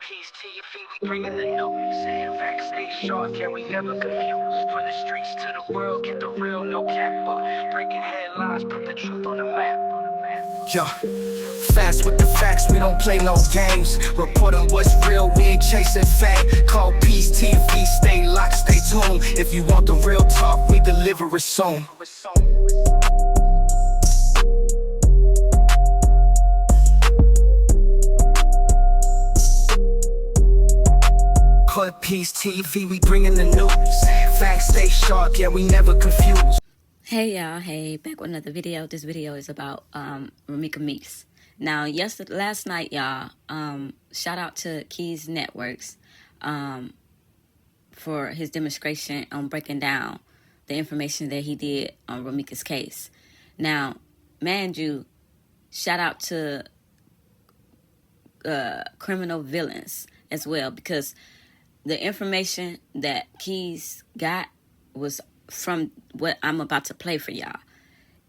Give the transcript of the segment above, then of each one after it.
Peace to your feet, we bringing the news. Facts stay sharp, yeah, we never confused. From the streets to the world, get the real, no cap. Breaking headlines, put the truth on the map. Yo, fast with the facts, we don't play no games. Reporting what's real, we ain't chasing fame. Call Peace TV, stay locked, stay tuned. If you want the real talk, we deliver it soon. Call Peace TV, we bringing the news. Facts stay sharp, yeah, we never confused. Hey y'all, hey, back with another video. This video is about Romeca Meeks. Now, last night, y'all, shout out to Keys Networks for his demonstration on breaking down the information that he did on Romeca's case. Now, mind you, shout out to criminal villains as well, because the information that Keys got was from what I'm about to play for y'all.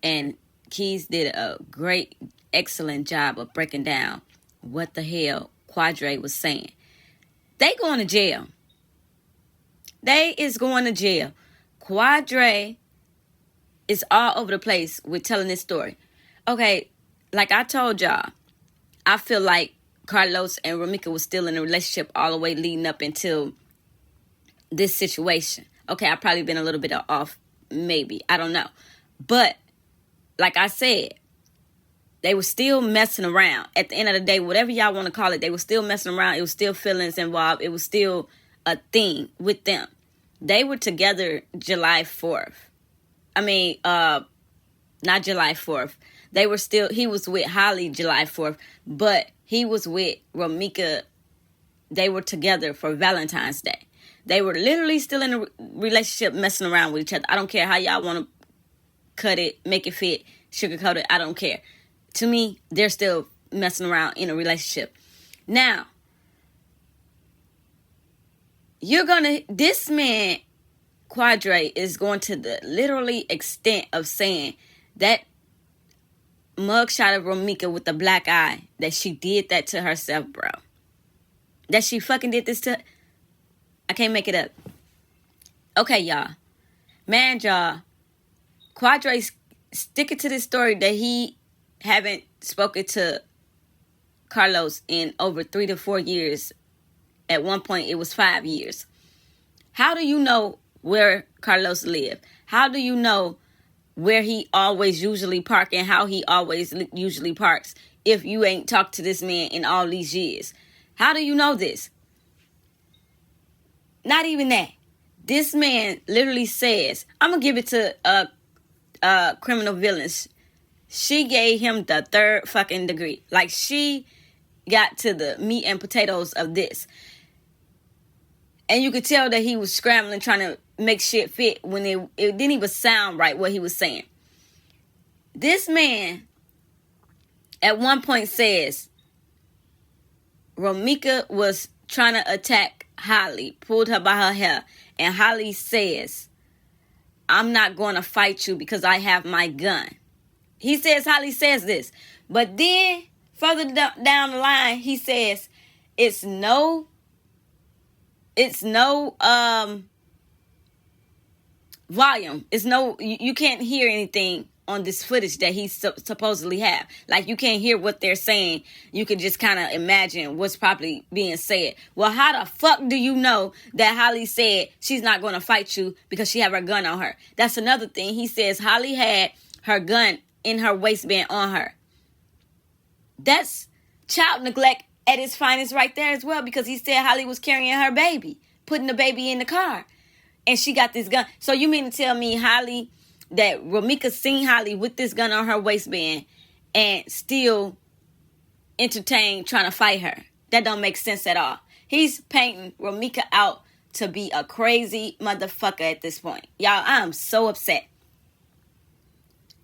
And Keys did a great, excellent job of breaking down what the hell Quadre was saying. They going to jail. They is going to jail. Quadre is all over the place with telling this story. Okay, like I told y'all, I feel like Carlos and Romeca was still in a relationship all the way leading up until this situation. Okay, I've probably been a little bit off, maybe. I don't know. But, like I said, they were still messing around. At the end of the day, whatever y'all want to call it, they were still messing around. It was still feelings involved. It was still a thing with them. They were together July 4th. I mean, not July 4th. He was with Holly July 4th, but he was with Romeca. They were together for Valentine's Day. They were literally still in a relationship messing around with each other. I don't care how y'all want to cut it, make it fit, sugarcoat it. I don't care. To me, they're still messing around in a relationship. Now, this man, Quadre, is going to the literally extent of saying that mugshot of Romeca with the black eye, that she did that to herself, bro. That she fucking did this to... I can't make it up. Okay, y'all. Man, y'all. Quadre's sticking to this story that he haven't spoken to Carlos in over 3 to 4 years. At one point, it was 5 years. How do you know where Carlos lived? How do you know where he always usually park and how he always usually parks if you ain't talked to this man in all these years? How do you know this? Not even that. This man literally says, I'm going to give it to criminal villains. She gave him the 3rd fucking degree. Like, she got to the meat and potatoes of this. And you could tell that he was scrambling, trying to make shit fit when it didn't even sound right what he was saying. This man at one point says Romeca was trying to attack Holly, pulled her by her hair, and Holly says, I'm not going to fight you because I have my gun. Holly says this. But then, further down the line, he says, it's no volume. You can't hear anything on this footage that he supposedly have. Like, you can't hear what they're saying. You can just kind of imagine what's probably being said. Well, how the fuck do you know that Holly said she's not going to fight you because she have her gun on her? That's another thing. He says Holly had her gun in her waistband on her. That's child neglect at its finest right there as well, because he said Holly was carrying her baby, putting the baby in the car, and she got this gun. So you mean to tell me that Romeca seen Holly with this gun on her waistband and still entertained trying to fight her? That don't make sense at all. He's painting Romeca out to be a crazy motherfucker at this point. Y'all, I'm so upset.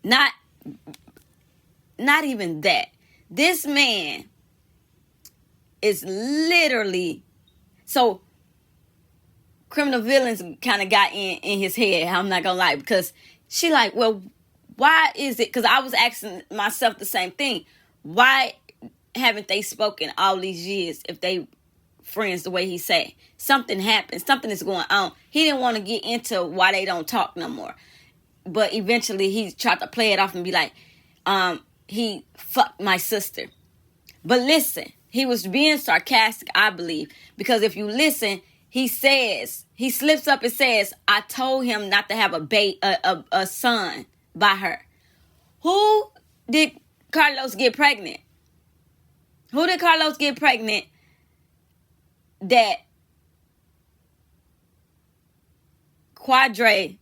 Not even that. This man is literally... So, criminal villains kind of got in his head, I'm not gonna lie, because she like, well, why is it? Because I was asking myself the same thing. Why haven't they spoken all these years if they friends the way he said. Something happened. Something is going on. He didn't want to get into why they don't talk no more. But eventually he tried to play it off and be like, he fucked my sister. But listen, he was being sarcastic, I believe. Because if you listen, he slips up and says, I told him not to have a son by her. Who did Carlos get pregnant? Who did Carlos get pregnant that Quadre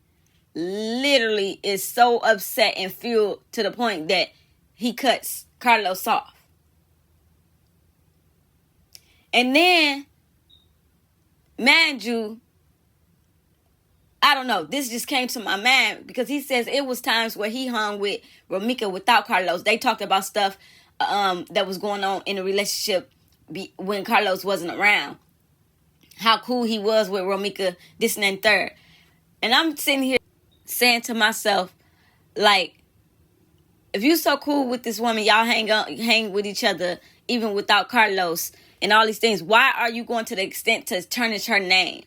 literally is so upset and fueled to the point that he cuts Carlos off? And then, mind you, I don't know, this just came to my mind because he says it was times where he hung with Romeca without Carlos. They talked about stuff that was going on in the relationship when Carlos wasn't around. How cool he was with Romeca, this and that third. And I'm sitting here saying to myself, like, if you so cool with this woman, y'all hang with each other even without Carlos and all these things, why are you going to the extent to tarnish her name?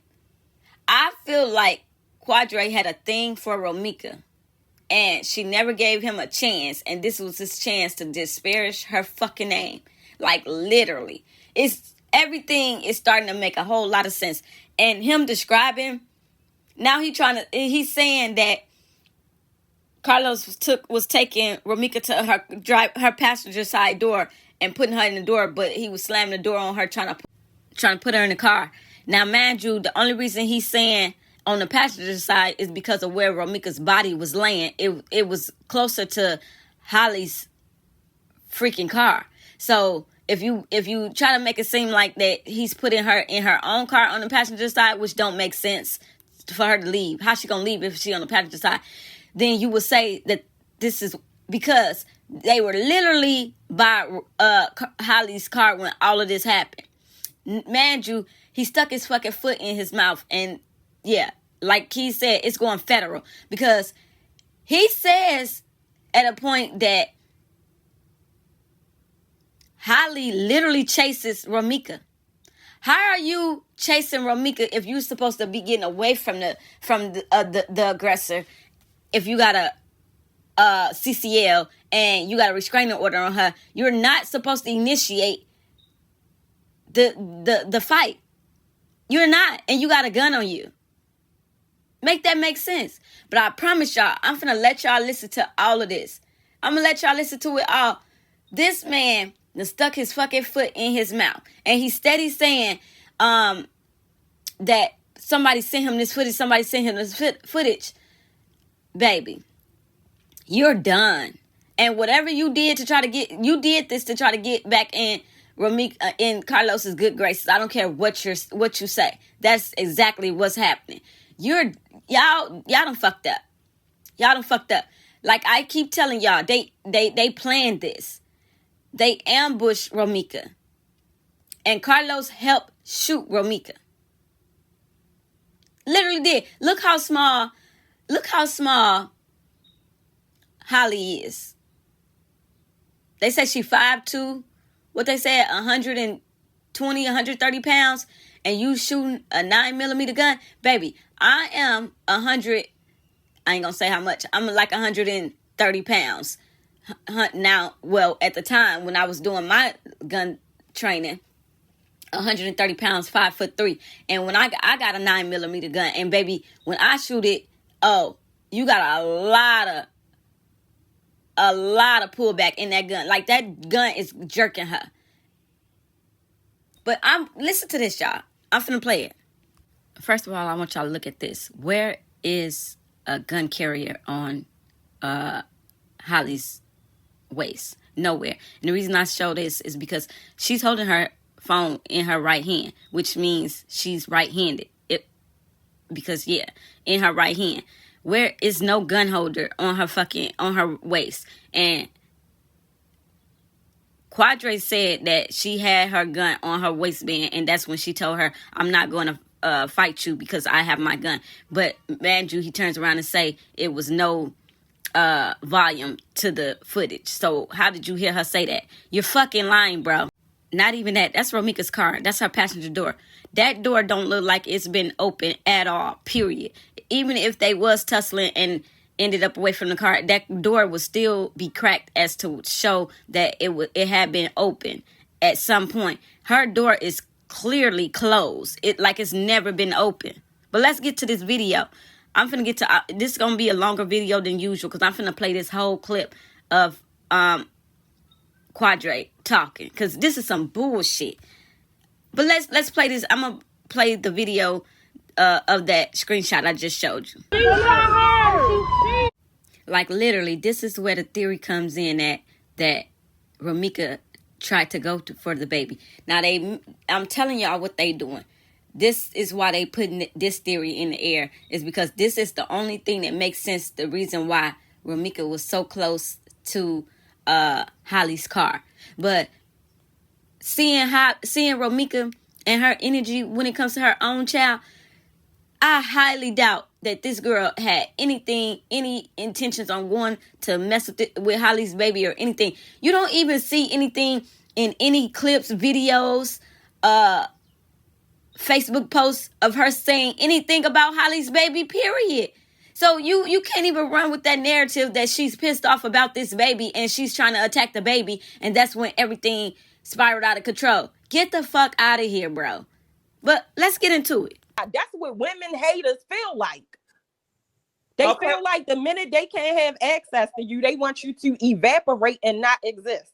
I feel like Quadre had a thing for Romeca, and she never gave him a chance, and this was his chance to disparage her fucking name. Like, literally. Everything is starting to make a whole lot of sense. And him describing, now he's saying that Carlos was taking Romeca to her passenger side door and putting her in the door, but he was slamming the door on her, trying to put her in the car. Now, mind you, the only reason he's saying on the passenger side is because of where Romeca's body was laying. It was closer to Holly's freaking car. So if you try to make it seem like that he's putting her in her own car on the passenger side, which don't make sense for her to leave. How she gonna leave if she on the passenger side? Then you would say that this is because they were literally by Holly's car when all of this happened. Mind you, he stuck his fucking foot in his mouth, and yeah, like he said, it's going federal because he says at a point that Holly literally chases Romeca. How are you chasing Romeca if you're supposed to be getting away from the aggressor? If you got a CCL and you got a restraining order on her, you're not supposed to initiate the fight. You're not, and you got a gun on you. Make that make sense. But I promise y'all, I'm finna let y'all listen to all of this. I'm gonna let y'all listen to it all. This man done stuck his fucking foot in his mouth, and he's steady saying that somebody sent him this footage. Baby, you're done. And whatever you did you did this to try to get back in Romeca, in Carlos's good graces. I don't care what you say. That's exactly what's happening. Y'all done fucked up. Y'all done fucked up. Like I keep telling y'all, they planned this. They ambushed Romeca. And Carlos helped shoot Romeca. Literally did. Look how small Holly is. They say she 5'2", what they said, 120, 130 pounds, and you shooting a 9mm gun. Baby, I am 100, I ain't gonna say how much. I'm like 130 pounds. Now, well, at the time when I was doing my gun training, 130 pounds, 5'3". And when I got a 9mm gun, and baby, when I shoot it, oh, you got a lot of pullback in that gun. Like that gun is jerking her. But listen to this, y'all. I'm finna play it. First of all, I want y'all to look at this. Where is a gun carrier on Holly's waist? Nowhere. And the reason I show this is because she's holding her phone in her right hand, which means she's right-handed. Because in her right hand. Where is no gun holder on her waist? And Quadre said that she had her gun on her waistband, and that's when she told her, I'm not going to fight you because I have my gun. But man, he turns around and say it was no volume to the footage. So how did you hear her say that? You're fucking lying, bro. not even that. That's Romeca's car. That's her passenger door. That door don't look like it's been open at all, period. Even if they was tussling and ended up away from the car, that door would still be cracked as to show that it had been open at some point. Her door is clearly closed. It's never been open. But let's get to this video. I'm finna get to this is gonna be a longer video than usual because I'm finna play this whole clip of Quadre talking because this is some bullshit. But let's play this. I'm gonna play the video of that screenshot I just showed you. Like literally, this is where the theory comes in that Romeca tried to go for the baby. Now I'm telling y'all what they doing. This is why they putting this theory in the air, is because this is the only thing that makes sense. The reason why Romeca was so close to Holly's car. But seeing Romeca and her energy when it comes to her own child, I highly doubt that this girl had any intentions on going to mess with Holly's baby or anything. You don't even see anything in any clips, videos, Facebook posts of her saying anything about Holly's baby, period. So you can't even run with that narrative that she's pissed off about this baby and she's trying to attack the baby, and that's when everything spiraled out of control. Get the fuck out of here, bro. But let's get into it. That's what women haters feel like. They feel like the minute they can't have access to you, they want you to evaporate and not exist.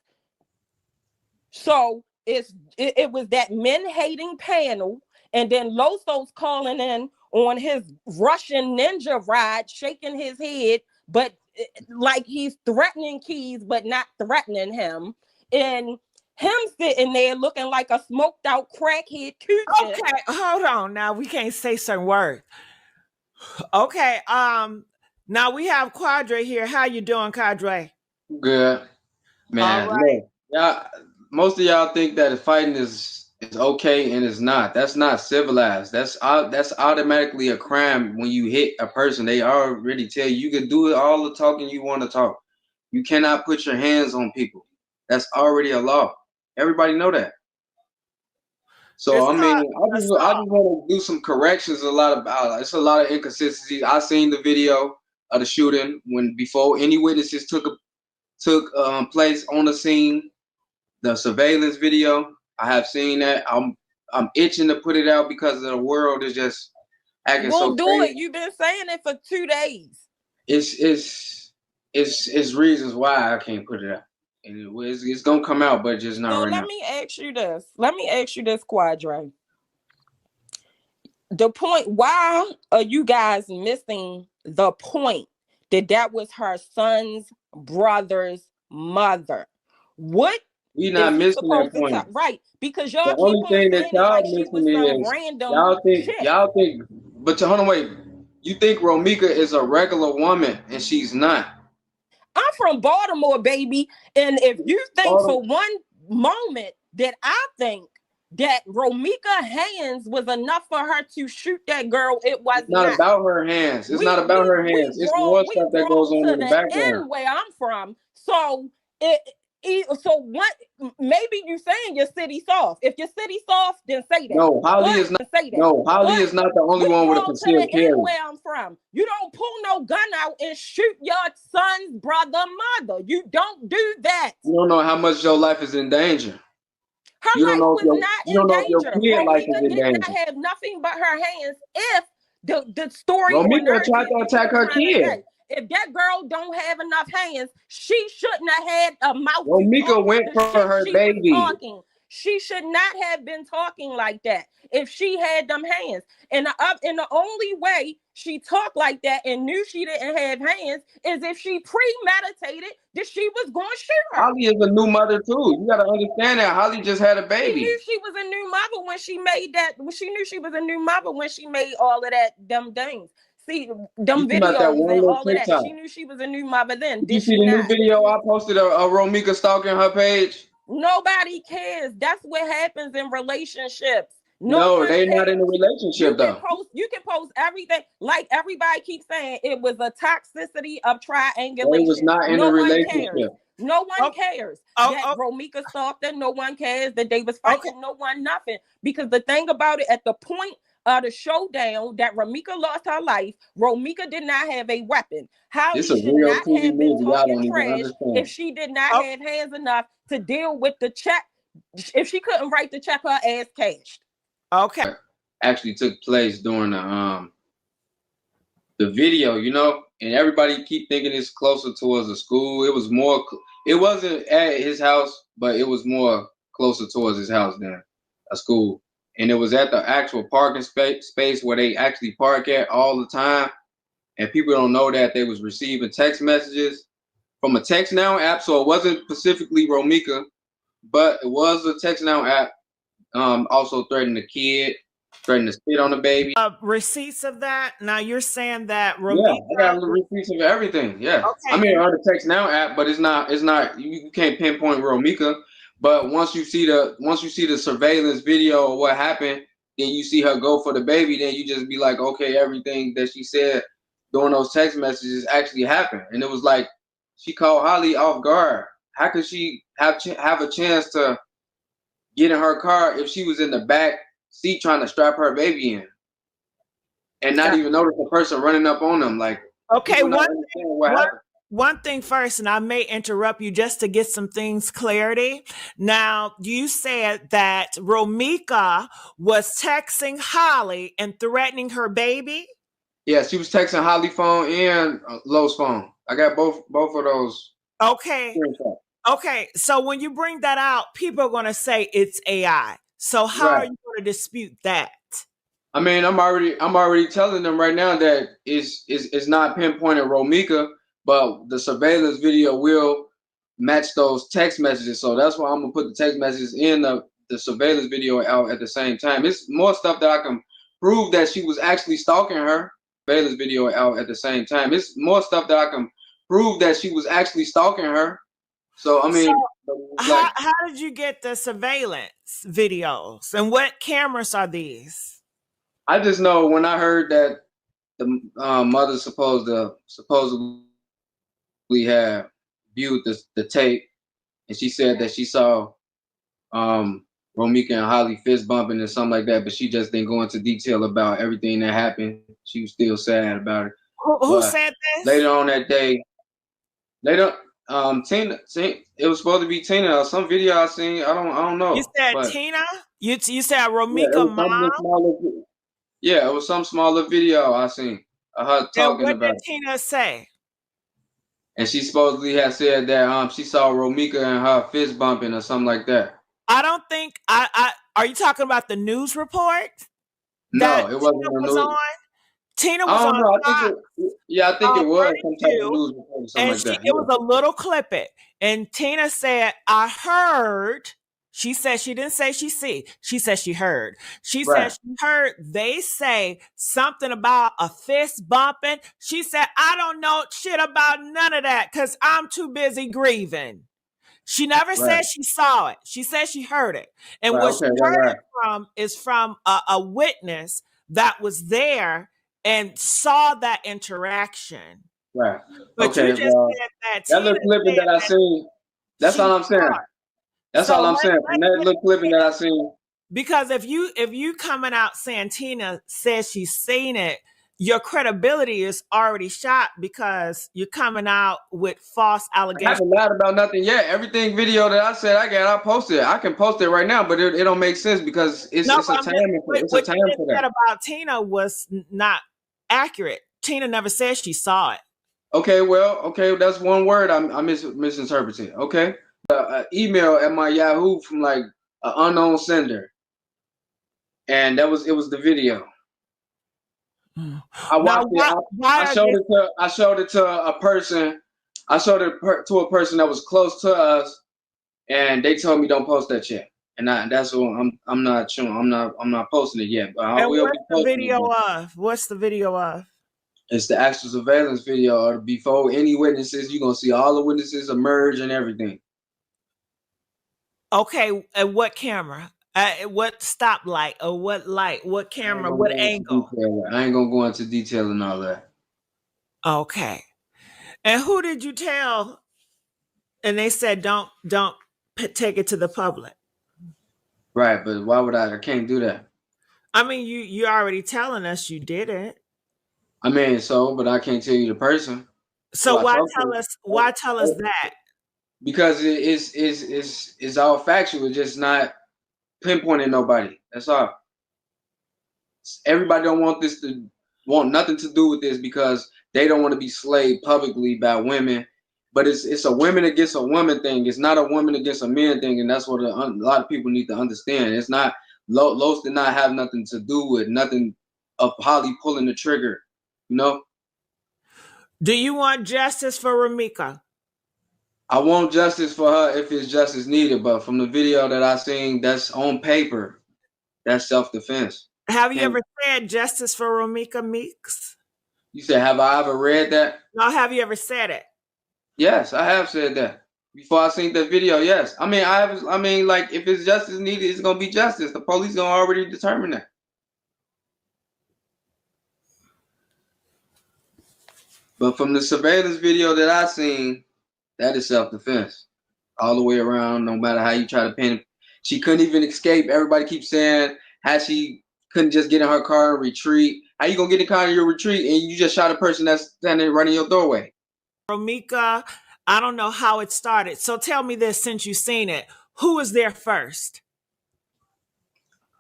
So it was that men hating panel, and then Loso's calling in on his Russian ninja ride, shaking his head, but like he's threatening Keys, but not threatening him. And him sitting there looking like a smoked out crackhead coochie. Okay, hold on. Now we can't say certain words. Okay, now we have Quadre here. How you doing, Quadre? Good, man. All right. Look, y'all, most of y'all think that fighting is okay, and it's not. That's not civilized. That's automatically a crime. When you hit a person, they already tell you can do all the talking you want to talk. You cannot put your hands on people. That's already a law. Everybody know that. So I just want to do some corrections. It's a lot of inconsistencies. I seen the video of the shooting before any witnesses took place on the scene. The surveillance video, I have seen that. I'm itching to put it out because the world is just acting so crazy. We'll do it. You've been saying it for 2 days. It's reasons why I can't put it out. And it's gonna come out, but just not right now. Let me ask you this, Quadre. The point, why are you guys missing the point that was her son's brother's mother? What? We not missing that point. Right, because y'all the only thing that y'all missing is y'all think, but hold on, wait. You think Romeca is a regular woman and she's not. I'm from Baltimore, baby. And if you think for one moment that I think that Romeca's hands was enough for her to shoot that girl, it was not. It's not about her hands. It's not about her hands. It's more stuff that goes on in the background. Where I'm from. So what? Maybe you saying your city soft. If your city soft, then say that. No, Holly is not. No, Holly is not the only one with a concealed carry. Where I'm from, you don't pull no gun out and shoot your son's brother, mother. You don't do that. You don't know how much your life is in danger. Her life was not in danger. Romeca did not have nothing but her hands. If the story, Romeca tried to attack her kid. If that girl don't have enough hands, she shouldn't have had a mouth. Romeca went for her baby. She should not have been talking like that if she had them hands. And the only way she talked like that and knew she didn't have hands is if she premeditated that she was going to shoot her. Holly is a new mother too. You got to understand that Holly just had a baby. She knew she was a new mother when she made that. She knew she was a new mother when she made all of that dumb things. See them videos and all of that. She knew she was a new mother then. Did you see the new video I posted of Romeca stalking her page? Nobody cares. That's what happens in relationships. No, they're not in a relationship though. You can post everything. Like everybody keeps saying, it was a toxicity of triangulation. It was not in a relationship. No one Oh, cares oh, that oh, Romeca stalked her. No one cares that they was fighting. okay. No one, nothing. Because the thing about it, at the point of the showdown that Romeca lost her life, Romeca did not have a weapon. It's Holly a should real not TV have been movie. Y'all talking don't even trash if understand. she did not Oh, have hands enough to deal with the check. If she couldn't write the check, her ass cashed. okay. Actually took place during the video, you know, and everybody keep thinking it's closer towards a school. It was more. It wasn't at his house, but it was more closer towards his house than a school. And it was at the actual parking space where they actually park at all the time. And people don't know that they was receiving text messages from a Text Now app. So it wasn't specifically Romeca, but it was a Text Now app. Also threatening the kid, threatening to spit on the baby. Receipts of that. Now you're saying that Yeah, Romeca. I got receipts of everything. Yeah, I Okay, mean and on the Text Now app, but it's not. You can't pinpoint Romeca. But once you see the surveillance video of what happened, then you see her go for the baby. Then you just be like, okay, everything that she said during those text messages actually happened, and it was like she caught Holly off guard. How could she have a chance to get in her car if she was in the back seat trying to strap her baby in? And not even notice the person running up on them. Like okay. people not understand what One happened. one thing first, and I may interrupt you just to get some things clarity. Now, you said that Romeca was texting Holly and threatening her baby. Yeah, she was texting Holly phone and Lowe's phone. I got both of those Okay, screenshots. okay. So when you bring that out, people are going to say it's AI. So how are Right. you going to dispute that? I mean, I'm already telling them right now that it's not pinpointing Romeca, but the surveillance video will match those text messages. So that's why I'm gonna put the text messages in the surveillance video out at the same time. It's more stuff that I can prove that she was actually stalking her. Surveillance video out at the same time. It's more stuff that I can prove that she was actually stalking her. So I So mean, like how did you get the surveillance videos, and what cameras are these? I just know when I heard that the mother supposedly had viewed the tape, and she said that she saw Romeca and Holly fist bumping and something like that, but she just didn't go into detail about everything that happened. She was still sad about it. Who But said this? later on that day, later Tina, it was supposed to be Tina or some video I seen. I don't You know, said but Tina? You said yeah, it Romeca was mom? something smaller. Yeah, it was some smaller video I seen of her And talking what about did it. Tina say? And she supposedly had said that she saw Romeca and her fist bumping or something like that. I don't think I are you talking about the news report that No, it wasn't Tina a was news. on? Tina I was don't on know. Fox I think it was some type of 32, news report or something and like that. it was Yeah. a little clippet. And Tina said, I heard. She said she didn't say she see. She said she heard. She said Right. she heard they say something about a fist bumping. She said, I don't know shit about none of that because I'm too busy grieving. She never Right. said she saw it. She said she heard it. And Right. what she Okay. Right. heard Right. it from is from a witness that was there and saw that interaction. Right. But you Okay. just Well, said that that Tina little clipping said that I that seen. That's she all I'm saw saying. it. That's So all I'm saying. From that little clipping that I seen. because if you coming out saying Tina says she's seen it, your credibility is already shot because you're coming out with false I allegations. haven't lied about nothing yet. Everything video that I said I got, I posted. I can post it right now, but it don't make sense because No, it's a but I'm time just, it's a what time you just for said that. about Tina was not accurate. Tina never said she saw it. Okay, well, okay, that's one word I misinterpreted. Okay, email at my Yahoo from like an unknown sender, and it was the video. I Now, watched it. why I are showed this? it to a person. I showed it to a person that was close to us, and they told me don't post that yet. And that's what I'm not showing. I'm not posting it yet, but I And will be what's the posting video it. of? What's the video of? It's the actual surveillance video. Or before any witnesses, you're gonna see all the witnesses emerge and everything. Okay, and what camera? What stoplight or what light? What I ain't camera? gonna What go into angle? detail. I ain't gonna go into detail and all that. Okay. And who did you tell And they said don't take it to the public. Right, but why would I can't do that. I mean, you already telling us you did it. I mean, so, but I can't tell you the person So who I why talked tell to. us why tell us that? Because it's all factual, it's just not pinpointing nobody. That's all. Everybody don't want nothing to do with this because they don't want to be slaved publicly by women. But it's a women against a woman thing. It's not a woman against a man thing, and that's what a lot of people need to understand. It's not Los did not have nothing to do with nothing of Holly pulling the trigger. You know, Do you want justice for Romeca? I want justice for her if it's justice needed. But from the video that I seen, that's on paper. That's self defense. Have you And ever said justice for Romeca Meeks? you said, have I ever read that? No, have you ever said it? Yes, I have said that before I seen that video. Yes, I mean I have. I mean, like if it's justice needed, it's gonna be justice. The police gonna already determine that. But from the surveillance video that I seen, that is self defense all the way around. No matter how you try to pin it, she couldn't even escape. Everybody keeps saying how she couldn't just get in her car and retreat. How you gonna get in the car in your retreat and you just shot a person that's standing right in your doorway? Romeca, I don't know how it started. So tell me this since you've seen it. Who was there first?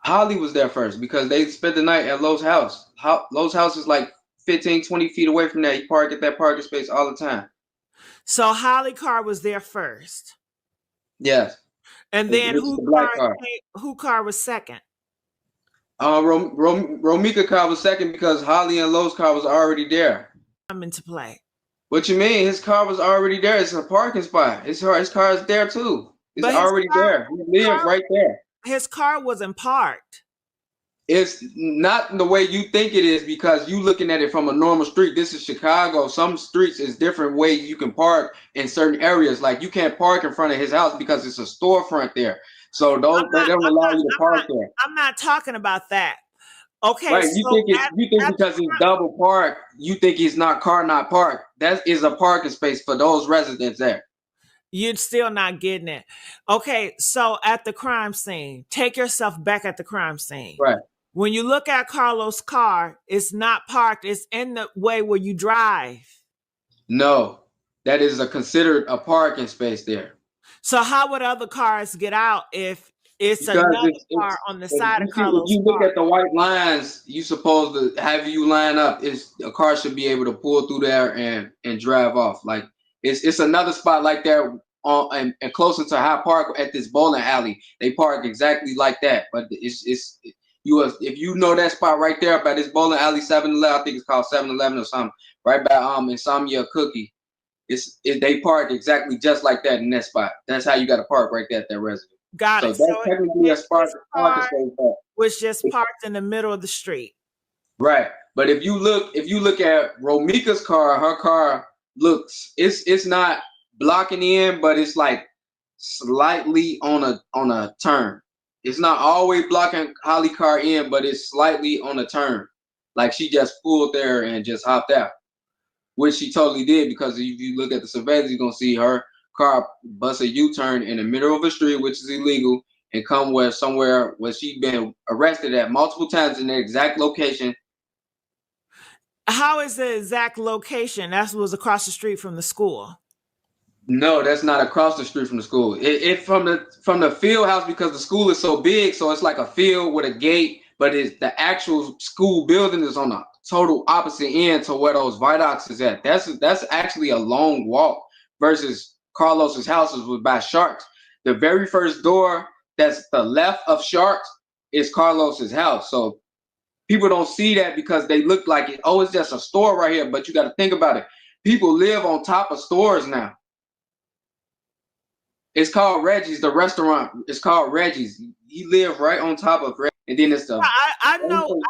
Holly was there first because they spent the night at Lowe's house. Lowe's house is like 15, 20 feet away from there. You park at that parking space all the time. So Holly car was there first. Yes. And then Which is the black car. who car was second? Romeca car was second because Holly and Lowe's car was already there. I'm into play. What you mean? His car was already there. It's a parking spot. His car is there too. It's But already there. He lives right there. His car wasn't parked. It's not the way you think it is because you looking at it from a normal street. This is Chicago. Some streets is different ways you can park in certain areas. Like you can't park in front of his house because it's a storefront there. So they don't allow you to park there. I'm not talking about that. Okay, Right? You think because he's double parked, you think he's not parked. That is a parking space for those residents there. You're still not getting it. Okay, so at the crime scene, take yourself back at the crime scene. Right. When you look at Carlos' car, it's not parked. It's in the way where you drive. No, that is considered a parking space there. So how would other cars get out if it's Because another car on the side of Carlos' If you look car? at the white lines, you supposed to have you line up. A car should be able to pull through there and drive off. Like it's another spot like there and closer to High Park at this bowling alley. They park exactly like that, but if you know that spot right there by this bowling alley 7-Eleven, I think it's called 7-Eleven or something, right by Insomnia Cookie. They park exactly just like that in that spot. That's how you got to park right there at that residence. Got it. So that's technically a parking space. Was just parked in the middle of the street. Right. But if you look at Romeca's car, her car looks it's not blocking in, but it's like slightly on a turn. It's not always blocking Holly car in, but it's slightly on a turn. Like she just pulled there and just hopped out. Which she totally did because if you look at the surveillance, you're gonna see her car bust a U-turn in the middle of a street, which is illegal, and come somewhere where she been arrested at multiple times in the exact location. How is the exact location? That was across the street from the school. No, that's not across the street from the school. It from the field house because the school is so big, so it's like a field with a gate, but it's the actual school building is on the total opposite end to where those viaducts is at. That's actually a long walk versus Carlos's house was by Sharks. The very first door that's the left of Sharks is Carlos's house. So people don't see that because they look like it. Oh, it's just a store right here. But you got to think about it. People live on top of stores now. It's called Reggie's. The restaurant is called Reggie's. He lived right on top of Reggie's. And then it's the I know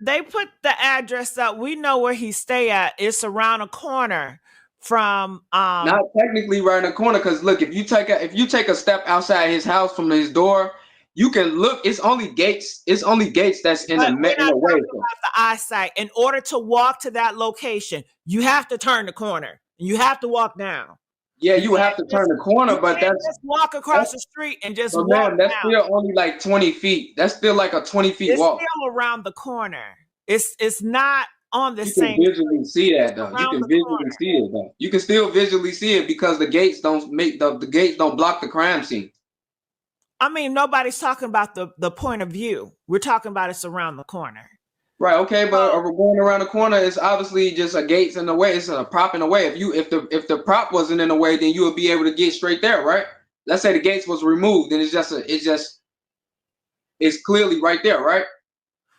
they put the address up. We know where he stay at. It's around a corner from not technically right in the corner, because look, if you take a step outside his house from his door, you can look. It's only gates that's in the way. About the eyesight. In order to walk to that location, you have to turn the corner. You have to walk down. Yeah, you would have to turn the corner, You but can't just walk across the street and just but walk ma'am, that's down. still only like 20 feet. That's still like a 20 feet It's walk. still around the corner. It's not on the You can same visually street. see It's that though. You around can the visually corner. see it though. You can still visually see it because the gates don't make the gates don't block the crime scene. I mean, nobody's talking about the point of view. We're talking about it's around the corner. Right, okay, but So we're going around the corner. It's obviously just a gates in the way. It's a prop in the way. If the prop wasn't in the way, then you would be able to get straight there, right? Let's say the gates was removed, then it's clearly right there, right?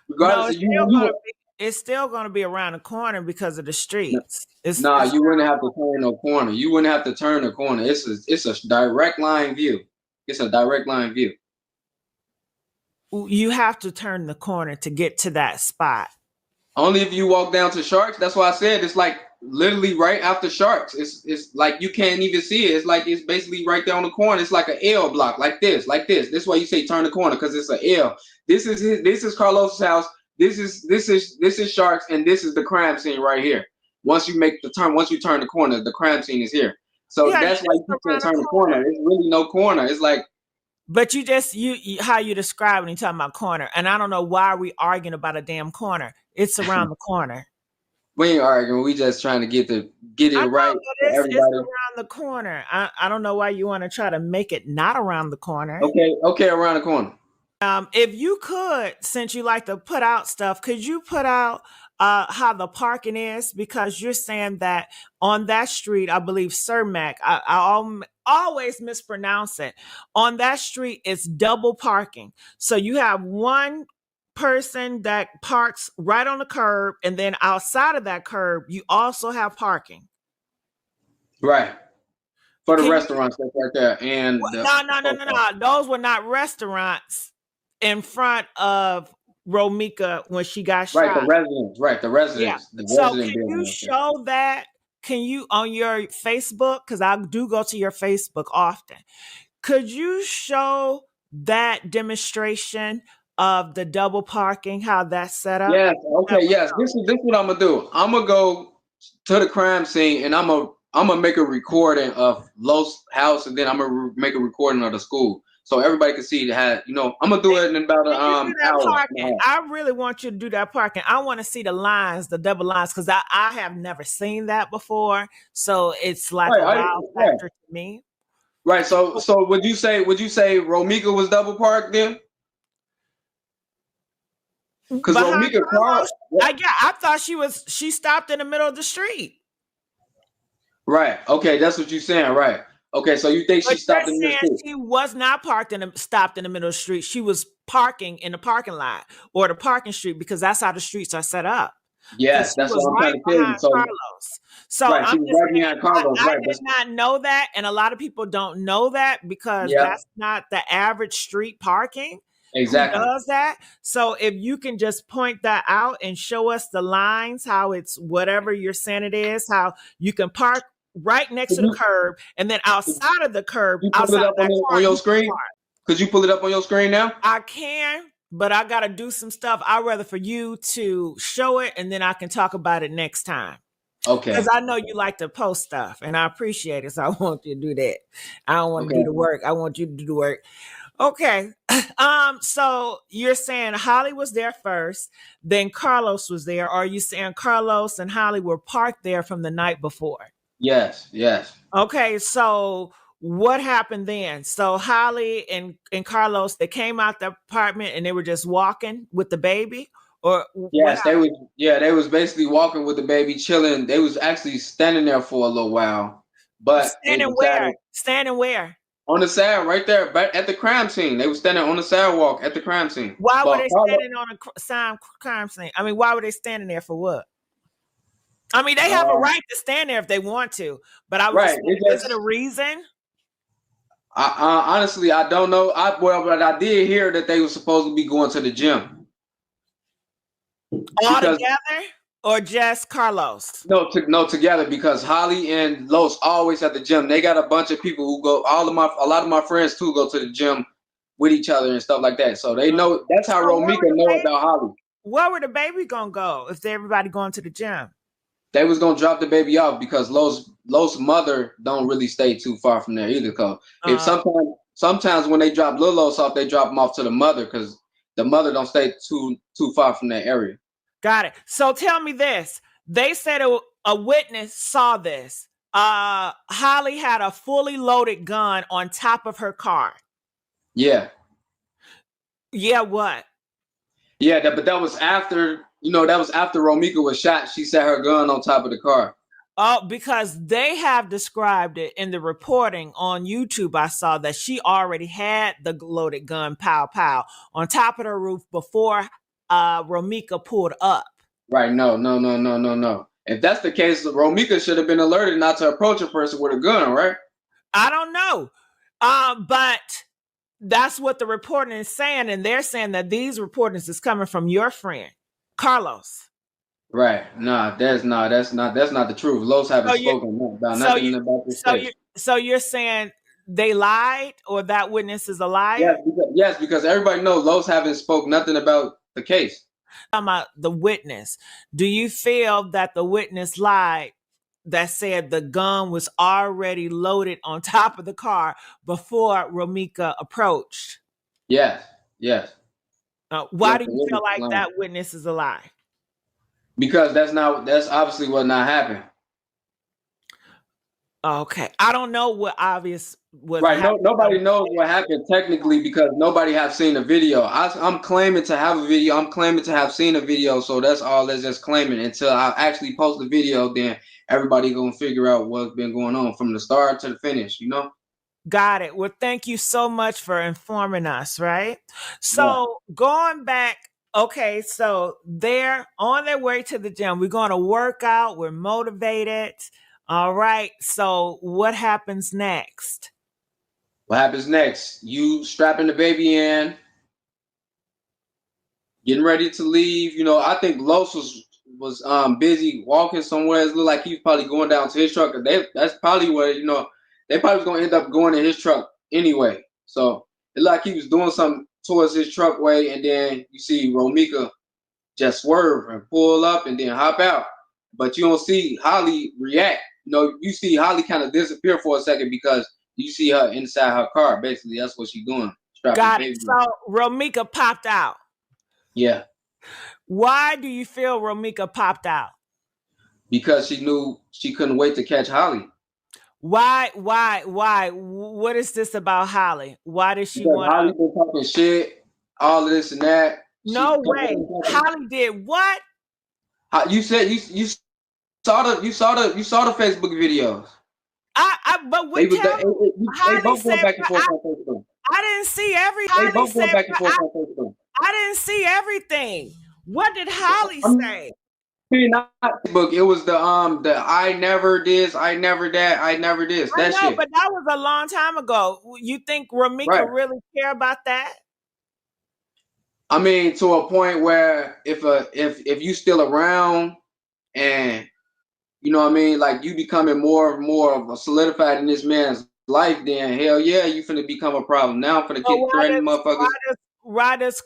no, Regardless of you it's still gonna be around the corner because of the streets. nah, you wouldn't have to turn no corner. You wouldn't have to turn the corner. It's a direct line view. It's a direct line view. You have to turn the corner to get to that spot. Only if you walk down to Sharks. That's why I said it's like literally right after Sharks. It's like you can't even see it. It's like it's basically right there on the corner. It's like an L block, like this, like this. This is why you say turn the corner, because it's an L. This is Carlos's house. This is Sharks, and this is the crime scene right here. Once you make the turn, once you turn the corner, the crime scene is here. So Yeah, that's why you can't turn the corner. It's really no corner. It's like, but you just you how you describe when you talking about corner, and I don't know why we arguing about a damn corner. It's around the corner. we ain't arguing. We just trying to get it right for It's everybody. around the corner. I don't know why you want to try to make it not around the corner. Okay, around the corner. If you could, since you like to put out stuff, could you put out how the parking is? Because you're saying that on that street, I believe Cermak, I always mispronounce it. On that street, it's double parking. So you have one person that parks right on the curb, and then outside of that curb, you also have parking. Right. For the Can you- restaurants that's right there. And No. Those were not restaurants in front of Romeca when she got shot. Right, the residents. Right, the residents. Yeah. The So resident can you building. show that? Can you on your Facebook? Because I do go to your Facebook often. Could you show that demonstration of the double parking, how that's set up? Yes, okay, yes. This is what I'm gonna do. I'm gonna go to the crime scene and I'm gonna make a recording of Los house, and then I'm gonna make a recording of the school so everybody can see that. I'm gonna do it in about an hour. Parking. I really want you to do that parking. I want to see the lines, the double lines, because I have never seen that before. So it's like a wow factor to me. Right. So would you say Romeca was double parked then? Because Romeca car. I thought she stopped in the middle of the street. Right. Okay, that's what you're saying. Right. Okay, so you think she stopped in the middle of the street? She was not stopped in the middle of the street. She was parking in the parking lot or the parking street, because that's how the streets are set up. Yes, that's what I'm trying to tell you. So, Carlos. So right, she was right behind Carlos. I did not know that, and a lot of people don't know that because that's not the average street parking. Exactly. Who does that? So if you can just point that out and show us the lines, how it's whatever you're saying it is, how you can park right next to the curb, and then outside of the curb, outside of that car, on your screen. Could you pull it up on your screen now? I can, but I got to do some stuff. I'd rather for you to show it, and then I can talk about it next time. Okay. Because I know you like to post stuff, and I appreciate it, so I want you to do that. I don't want to do the work. I want you to do the work. Okay. So you're saying Holly was there first, then Carlos was there. Or are you saying Carlos and Holly were parked there from the night before? Yes. Okay, so what happened then? So Holly and Carlos, they came out the apartment and they were just walking with the baby? Or yes, they was basically walking with the baby, chilling. They was actually standing there for a little while. But standing where? Standing where? On the side, right there, at the crime scene. They were standing on the sidewalk at the crime scene. Why were they standing on a crime scene? I mean, why were they standing there for what? I mean, they have a right to stand there if they want to, but I was is it a reason? Honestly, I don't know. But I did hear that they were supposed to be going to the gym. All together? Or just Carlos? No, together, because Holly and Los always at the gym. They got a bunch of people who go. A lot of my friends too go to the gym with each other and stuff like that. So they know. That's how Romeca know about Holly. Where would the baby gonna go if everybody going to the gym? They was gonna drop the baby off because Los mother don't really stay too far from there either. Cause if Uh, sometimes when they drop Lil Los off, they drop him off to the mother because the mother don't stay too far from that area. got it. So tell me this. They said a witness saw this. Holly had a fully loaded gun on top of her car. Yeah, Yeah, what? yeah, but that was after that was after Romeca was shot. She set her gun on top of the car. Oh, because they have described it in the reporting on YouTube. I saw that she already had the loaded gun, pow pow, on top of the roof before Romeca pulled up. Right? No, no, no, no, no, no. If that's the case, Romeca should have been alerted not to approach a person with a gun, right? I don't know, but that's what the reporting is saying, and they're saying that these reportings is coming from your friend Carlos. Right. Nah, that's not the truth. Los haven't So you, spoken about so you, nothing about this so you, case. so you're saying they lied, or that witness is a Yes, liar? because everybody knows Los haven't spoke nothing about the case. About the witness. Do you feel that the witness lied that said the gun was already loaded on top of the car before Romeca approached? Yes, yes, Why yes. do The you feel witness is like lying. that witness is a lie? Because that's obviously what not happened. Okay. I don't know what obvious was Right. No, happening. nobody knows what happened technically because nobody have seen a video. I'm claiming to have a video. I'm claiming to have seen a video. So that's all that's just claiming until I actually post the video. Then everybody gonna figure out what's been going on from the start to the finish. Got it. Well, thank you so much for informing us, right? Yeah. So going back, okay, so they're on their way to the gym. We're going to work out. We're motivated. All right. So what happens next? What happens next? You strapping the baby in, getting ready to leave. I think Los was busy walking somewhere. It looked like he was probably going down to his truck. That's probably where they probably was gonna end up going in his truck anyway. So it looked like he was doing something towards his truck way, and then you see Romeca just swerve and pull up and then hop out. But you don't see Holly react. You see Holly kind of disappear for a second because you see her inside her car. Basically, that's what she's doing, strapping the Got it. baby. So Romeca popped out. Yeah, Why do you feel Romeca popped out? because she knew she couldn't wait to catch Holly. Why? What is this about Holly? Why does she Because want Holly to? been talking shit, all of this and that. No way. Holly did what? You said you saw the Facebook videos. But They what was tell me? they Holly both going said back and forth on Facebook. I didn't see every. They Holly both going said back and forth on Facebook. I didn't see everything. What did Holly say? Not Facebook. It was the I never this, I never that, I never this. I That know, shit. but that was a long time ago. You think Romeca Right. really care about that? I mean, to a point where if you still around and you know what I mean, like you becoming more and more of a solidified in this man's life, then hell yeah, you finna become a problem. Now I'm finna So keep threatening motherfuckers. why does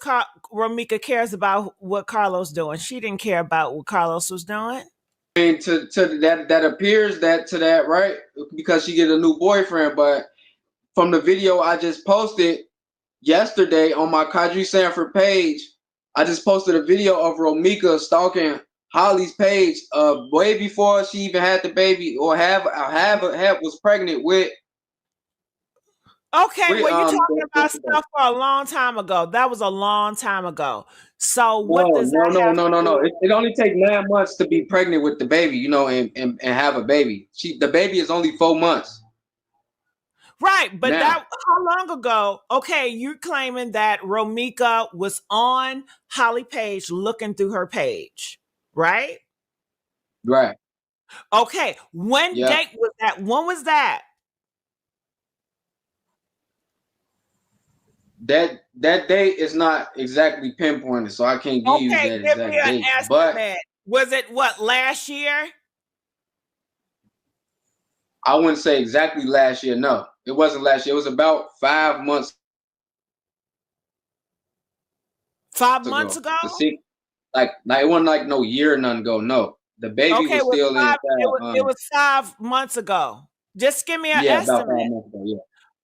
Romeca cares about what Carlos doing? She didn't care about what Carlos was doing. I mean, to that appears that to that right because she get a new boyfriend, but from the video I just posted yesterday on my Kadri Sanford page, I just posted a video of Romeca stalking Holly's page way before she even had the baby or was pregnant with. Okay, well, you're talking about the- stuff for a long time ago. That was a long time ago. So what No, does no, that no, have no, to no, no. do? It only takes 9 months to be pregnant with the baby, and have a baby. The baby is only 4 months Right, but now. that how long ago? Okay, you're claiming that Romeca was on Holly Page looking through her page, right? Right. Okay, when Yeah. date was that? When was that? That date is not exactly pinpointed, so I can't give you Okay, that give me exact an date. But estimate. Was it what last year? I wouldn't say exactly last year. No, it wasn't last year. It was about 5 months 5 months ago. ago? To see, like it wasn't like no year or nothing ago. No, The baby Okay, was still inside. it was 5 months ago. Just give me an Yeah, about estimate. 5 months ago. Yeah,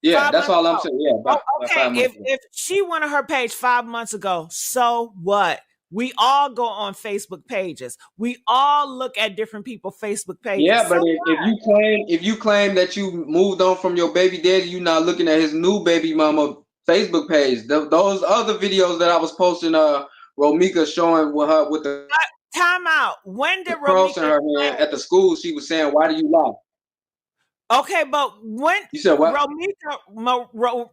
yeah, 5 that's months all I'm ago. saying. Yeah, Oh, about okay. 5 months ago. If she went on her page 5 months ago, so what? We all go on Facebook pages. We all look at different people's Facebook pages. Yeah, So but if you claim that you moved on from your baby daddy, you not looking at his new baby mama Facebook page. Those other videos that I was posting, Romeca showing with her with time out. When the did cross in Romeca her hand at the school, she was saying, "Why do you lie?" Okay, but when You said what?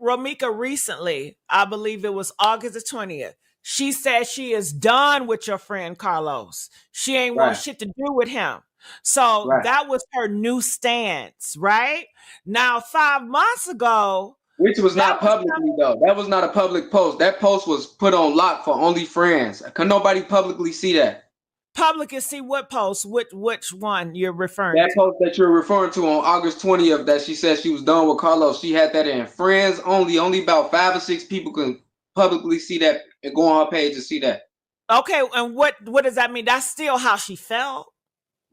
Romeca recently, I believe it was August the 20th, she said she is done with your friend Carlos. She ain't want Right, shit to do with him. So right. that was her new stance, right? Now, 5 months ago, Which was that not was publicly though. That was not a public post. That post was put on lock for only friends. Can nobody publicly see that? public and see what post, which one you're referring That to. post that you're referring to on August 20th that she said she was done with Carlos, she had that in friends only. Only about 5 or 6 people can publicly see that and go on her page and see that. Okay, and what does that mean? That's still how she felt.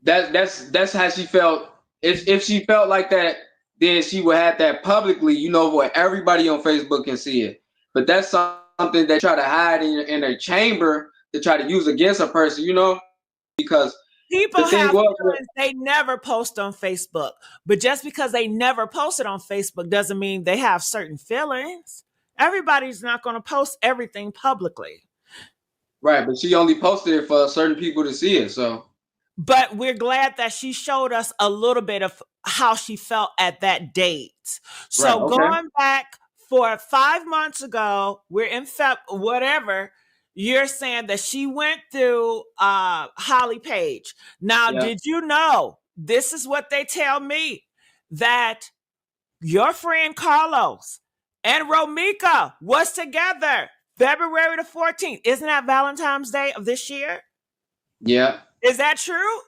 That's how she felt. If she felt like that, then she would have that publicly, where everybody on Facebook can see it. But that's something they try to hide in a chamber to try to use against a person, because the People thing have was, feelings they never post on Facebook. But just because they never posted on Facebook doesn't mean they have certain feelings. Everybody's not going to post everything publicly. right, but she only posted it for certain people to see it. So, But we're glad that she showed us a little bit of how she felt at that date. right, So okay. going back for 5 months ago, we're in whatever. You're saying that she went through Holly Page. Now, Yeah. did you know? This is what they tell me that your friend Carlos and Romeca was together February the 14th. Isn't that Valentine's Day of this year? Yeah. Is that true?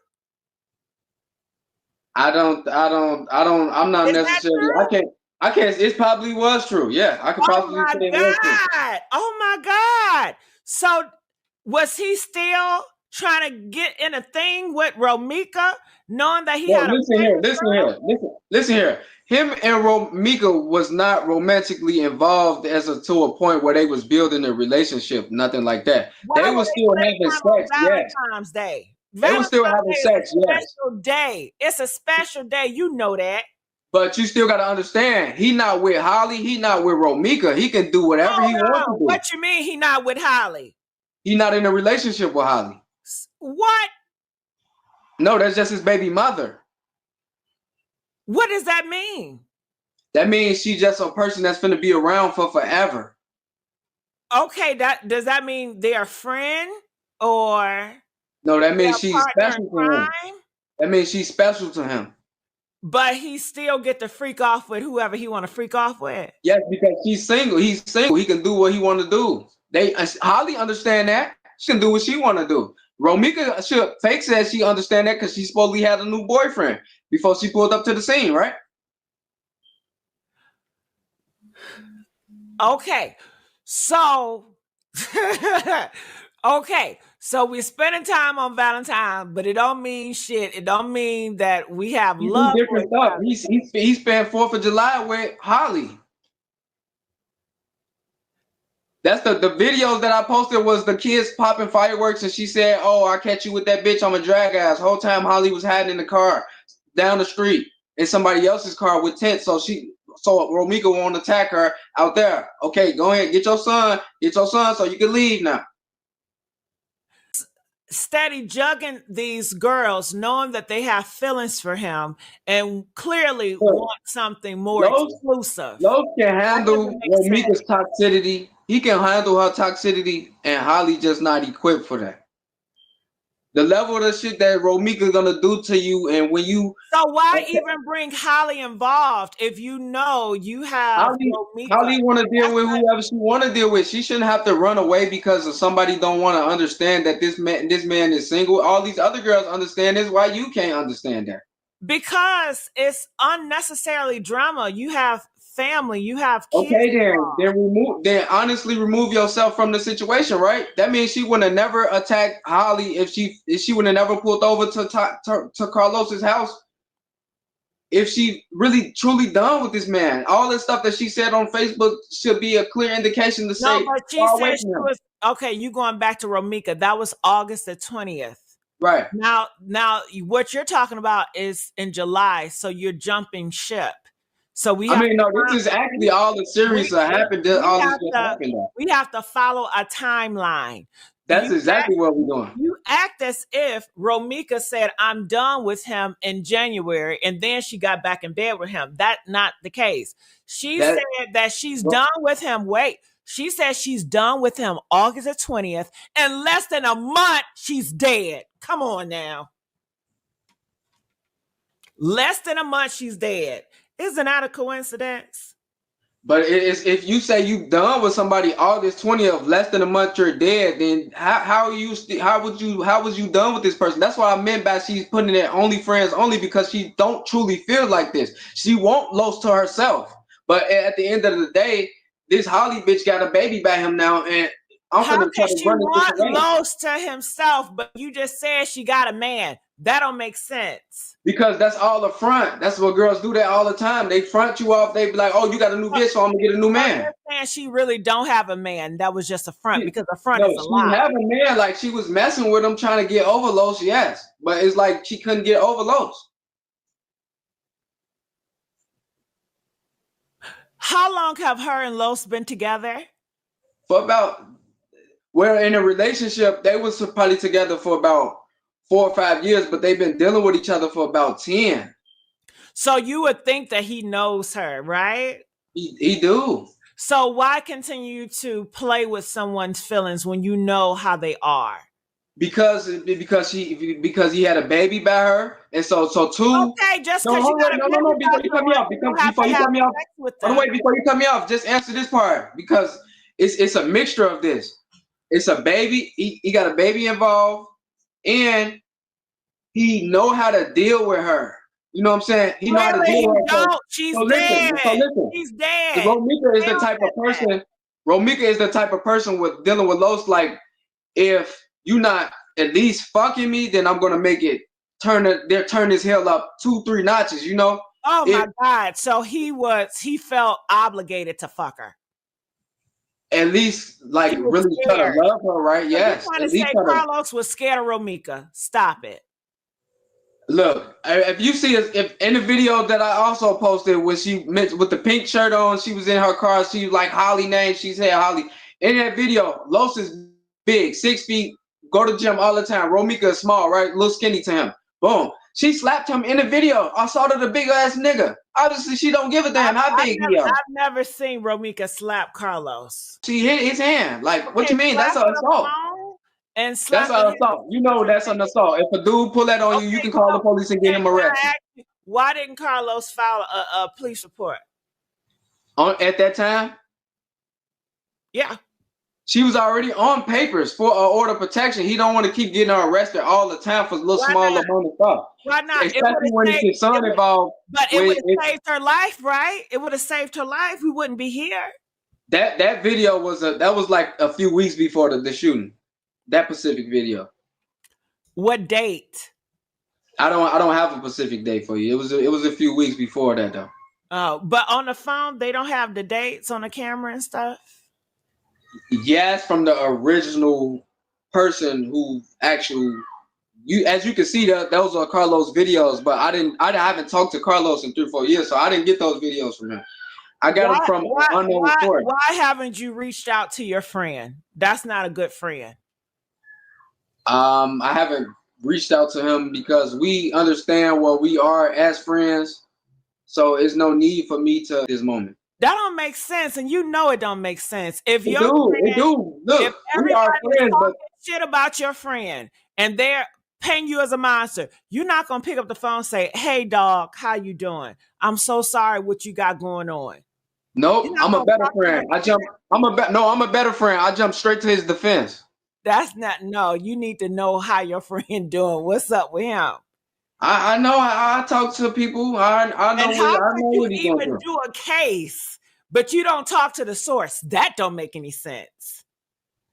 I'm not Is that necessarily, true? I can't, it probably was true. Yeah, I could Oh possibly my say it was true. God. Oh my God. So was he still trying to get in a thing with Romeca, knowing that he No, had a listen here, pregnant listen girl? here, listen here. Him and Romeca was not romantically involved to a point where they was building a relationship, nothing like that. Why They would was they still spend having time on sex, yes. Valentine's Day? They was still Valentine's having Day is a sex, yes. special day. It's a special day. You know that. But you still gotta understand, he not with Holly, he not with Romeca. He can do whatever he Hold wants to on. do. What you mean he not with Holly? He not in a relationship with Holly. What? No, that's just his baby mother. What does that mean? That means she's just a person that's gonna be around for forever. Okay, does that mean they're a friend or No, that they're means a she's partner in special to him. crime? That means she's special to him. But he still get to freak off with whoever he want to freak off with. Yes, because she's single. He's single. He can do what he want to do. Holly understand that. She can do what she want to do. Romeca fake says she understand that because she supposedly had a new boyfriend before she pulled up to the scene, right? Okay, so okay, so we're spending time on Valentine, but it don't mean shit. It don't mean that we have He do love for different each stuff. other. He spent 4th of July with Holly. That's the videos that I posted was the kids popping fireworks and she said, "Oh, I catch you with that bitch. I'm a drag ass." Whole time Holly was hiding in the car down the street in somebody else's car with tents. So Romeca won't attack her out there. Okay, go ahead, get your son so you can leave now. Steady jugging these girls, knowing that they have feelings for him and clearly want something more exclusive. Los can That handle doesn't make sense. Romeca's toxicity. He can handle her toxicity, and Holly just not equipped for that. The level of the shit that Romeca's gonna do to you, and when you So why even bring Holly involved if you know you have Romeca? Holly want to deal with whoever she want to deal with. She shouldn't have to run away because of somebody don't want to understand that this man is single. All these other girls understand this. Why you can't understand that? Because it's unnecessarily drama. You have family. You have kids. Okay, then honestly remove yourself from the situation, right? That means she would have never attacked Holly if she would have never pulled over to Carlos's house. If she really truly done with this man, all this stuff that she said on Facebook should be a clear indication to No, say but she far said away she from him. was okay. You going back to Romeca? That was August the 20th. Right. Now, what you're talking about is in July, so you're jumping ship. So we have No, this is actually all the series that happened. All this just happened. we have to follow a timeline. That's exactly what we're doing. You act as if Romeca said, I'm done with him in January, and then she got back in bed with him. That's not the case. She said that she's done with him. Wait, she said she's done with him August the 20th. In less than a month, she's dead. Come on now. Less than a month, she's dead. Isn't that a coincidence? But if you say you done with somebody August 20th, less than a month you're dead, then how was you done with this person? That's what I meant by she's putting it only friends only, because she don't truly feel like this. She won't Los to herself. But at the end of the day, this Holly bitch got a baby by him now, and I'm how gonna try can to she run want this Los to himself, but you just said she got a man? That don't make sense. Because that's all a front. That's what girls do that all the time. They front you off. They be like, "Oh, you got a new bitch, so I'm gonna get a new man." You're saying she really don't have a man. That was just a front, because a front No, is a lie. she have a man. Like, she was messing with him, trying to get over Los. Yes, but it's like she couldn't get over Los. How long have her and Los been together? For about, well, in a relationship, they was probably together for about 4 or 5 years, but they've been dealing with each other for about 10. So you would think that he knows her, right? He do. So why continue to play with someone's feelings when you know how they are? Because he had a baby by her, and so two. Okay, just No, because hold on, no. Before you cut me off, before you cut me off, before you cut me off, just answer this part, because it's a mixture of this. It's a baby. He got a baby involved, and he know how to deal with her. You know what I'm saying? He know how to deal with her. She's dead. Listen. She's dead. Romeca is the type of person. Romeca is the type of person with dealing with Los. Like, if you not at least fucking me, then I'm gonna make it turn his hell up 2-3 notches. You know? Oh my God! So he felt obligated to fuck her. At least, like, really try to love her, right? Yes. You're trying to say Carlos was scared of Romeca. Stop it. Look, if you see us, if in the video that I also posted, when she met with the pink shirt on, she was in her car. She like Holly name. She said Holly. In that video, Los is big, 6 feet, go to the gym all the time. Romeca is small, right? Little skinny to him. Boom. She slapped him in the video. I saw that the big ass nigga. Obviously, she don't give a damn how big he is. I've never seen Romeca slap Carlos. She hit his hand. Like, what you mean? That's an assault. And that's an assault. You know that's an assault. If a dude pull that on you, you can call the police and get him arrested. Why didn't Carlos file a police report? At that time? Yeah. She was already on papers for order of protection. He don't want to keep getting her arrested all the time for little small amount of stuff. Why not? Especially when it's his son involved. But it would have saved her life, right? It would have saved her life. We wouldn't be here. That video was like a few weeks before the shooting. That Pacific video. What date? I don't have a specific date for you. It was a few weeks before that though. Oh, but on the phone they don't have the dates on the camera and stuff. Yes, from the original person who actually as you can see those are Carlos videos, but I haven't talked to Carlos in 3 or 4 years, so I didn't get those videos from him. I got them from unknown source. Why haven't you reached out to your friend? That's not a good friend. I haven't reached out to him because we understand what we are as friends. So it's no need for me to this moment. That don't make sense, and you know it don't make sense. If it do. Look, if we are friends, but shit about your friend and they're paying you as a monster, you're not gonna pick up the phone and say, "Hey, dog, how you doing? I'm so sorry what you got going on." Nope, I'm a better friend. I'm a better friend. I jump straight to his defense. That's not, no, you need to know how your friend doing. What's up with him? I know I talk to people. And how I could know you what he's going even through. do a case, but you don't talk to the source? That don't make any sense.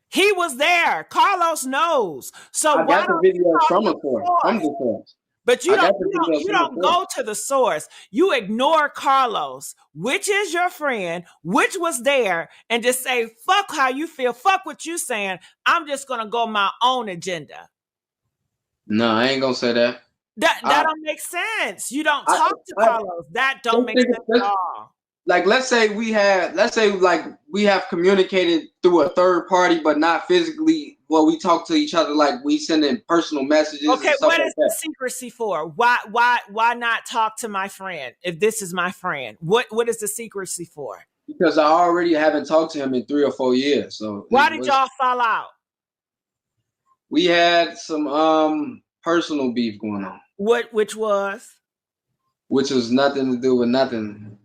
He was there. Carlos knows. So I why got the don't you video talk from to the the source, from source? the source. But I got the videos you from the don't source. go to the source. You ignore Carlos, which is your friend, which was there, and just say, fuck how you feel, fuck what you saying. I'm just gonna go my own agenda. No, I ain't gonna say that. That I, don't make sense. You don't I, talk to I Carlos. That don't let's make think, sense at all. like let's say like we have communicated through a third party, but not physically. Well, we talk to each other like we send in personal messages and Okay, stuff what like is the that. secrecy for? Why not talk to my friend if this is my friend? What is the secrecy for? Because I already haven't talked to him in 3 or 4 years, so Why it did was y'all fall out? we had some personal beef going on, Which was? which was nothing to do with nothing.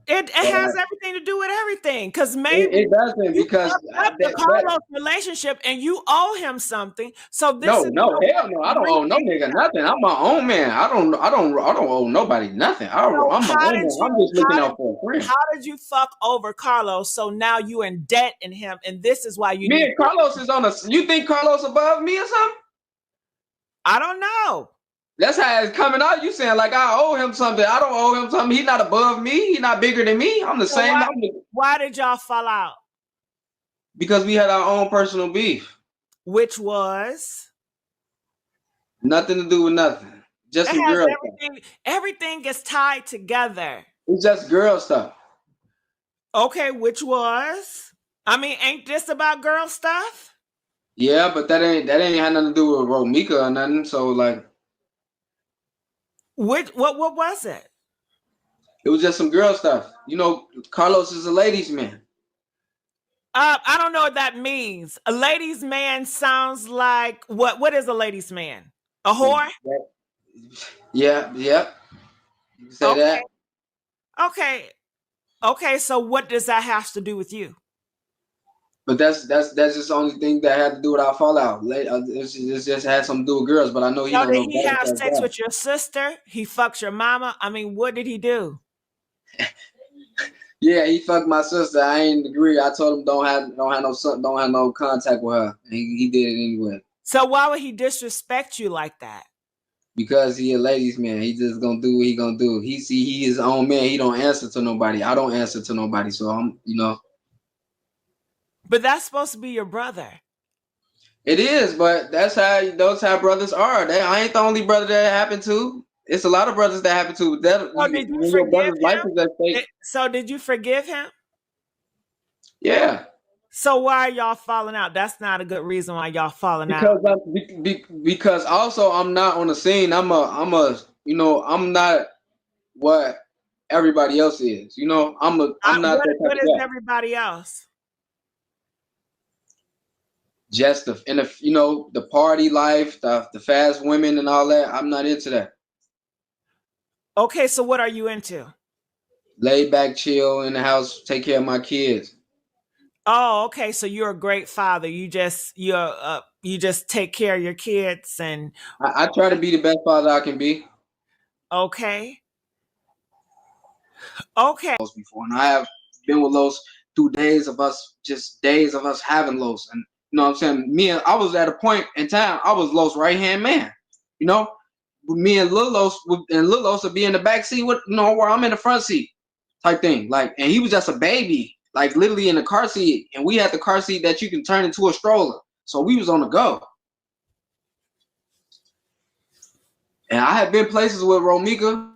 It But has everything to do with everything. Because it maybe doesn't you because fucked up the that Carlos relationship and you owe him something. So this no, is no, your way hell no, I of don't owe no repaying nigga him. nothing. I'm my own man. I don't owe nobody nothing. So I'm my own man. I'm just looking out for a friend. how did you fuck over Carlos? So now you in debt in him, and this is why you Me need. and Carlos is on a. You think Carlos above me or something? I don't know. That's how it's coming out. You saying like I owe him something. I don't owe him something. He's not above me. He's not bigger than me. I'm the So same. why did y'all fall out? Because we had our own personal beef. Which was Nothing to do with nothing. Just it some has girl stuff. everything gets tied together. It's just girl stuff. Okay, which was? I mean, ain't this about girl stuff? Yeah, but that ain't had nothing to do with Romeca or nothing. So like What was it? it was just some girl stuff. You know, Carlos is a ladies' man. I don't know what that means. A ladies' man sounds like what? What is a ladies' man? A whore? Yeah, yeah. You can say Okay, that. okay, okay. So what does that have to do with you? But that's just the only thing that had to do with our fallout. It's just had something to do with girls, but I know he So don't did know he better have like sex that. with your sister? He fucked your mama? I mean, what did he do? Yeah, he fucked my sister. I ain't agree. I told him don't have no contact with her. And he did it anyway. So why would he disrespect you like that? Because he a ladies man. He just gonna do what he gonna do. He his own man. He don't answer to nobody. I don't answer to nobody. So I'm But that's supposed to be your brother. it is, but that's how brothers are. I ain't the only brother that it happened to. It's a lot of brothers that happen to. So did you When your forgive brother's life him? is at stake. So did you forgive him? Yeah. So why are y'all falling out? That's not a good reason why y'all falling out. Because also I'm not on the scene. I'm not what everybody else is. I'm not that type What of is guy. everybody else? Just the party life, the fast women and all that. I'm not into that. Okay, so what are you into? Lay back, chill in the house, take care of my kids. Oh, okay. So you're a great father. You just take care of your kids and I try to be the best father I can be. okay. Okay. Before, and I have been with Los through days of us having Los, and you know what I'm saying. I was at a point in time. I was Los right hand man. You know, with me and Lil Los would be in the back seat with where I'm in the front seat type thing. Like, and he was just a baby, like literally in the car seat, and we had the car seat that you can turn into a stroller. So we was on the go. And I have been places with Romeca,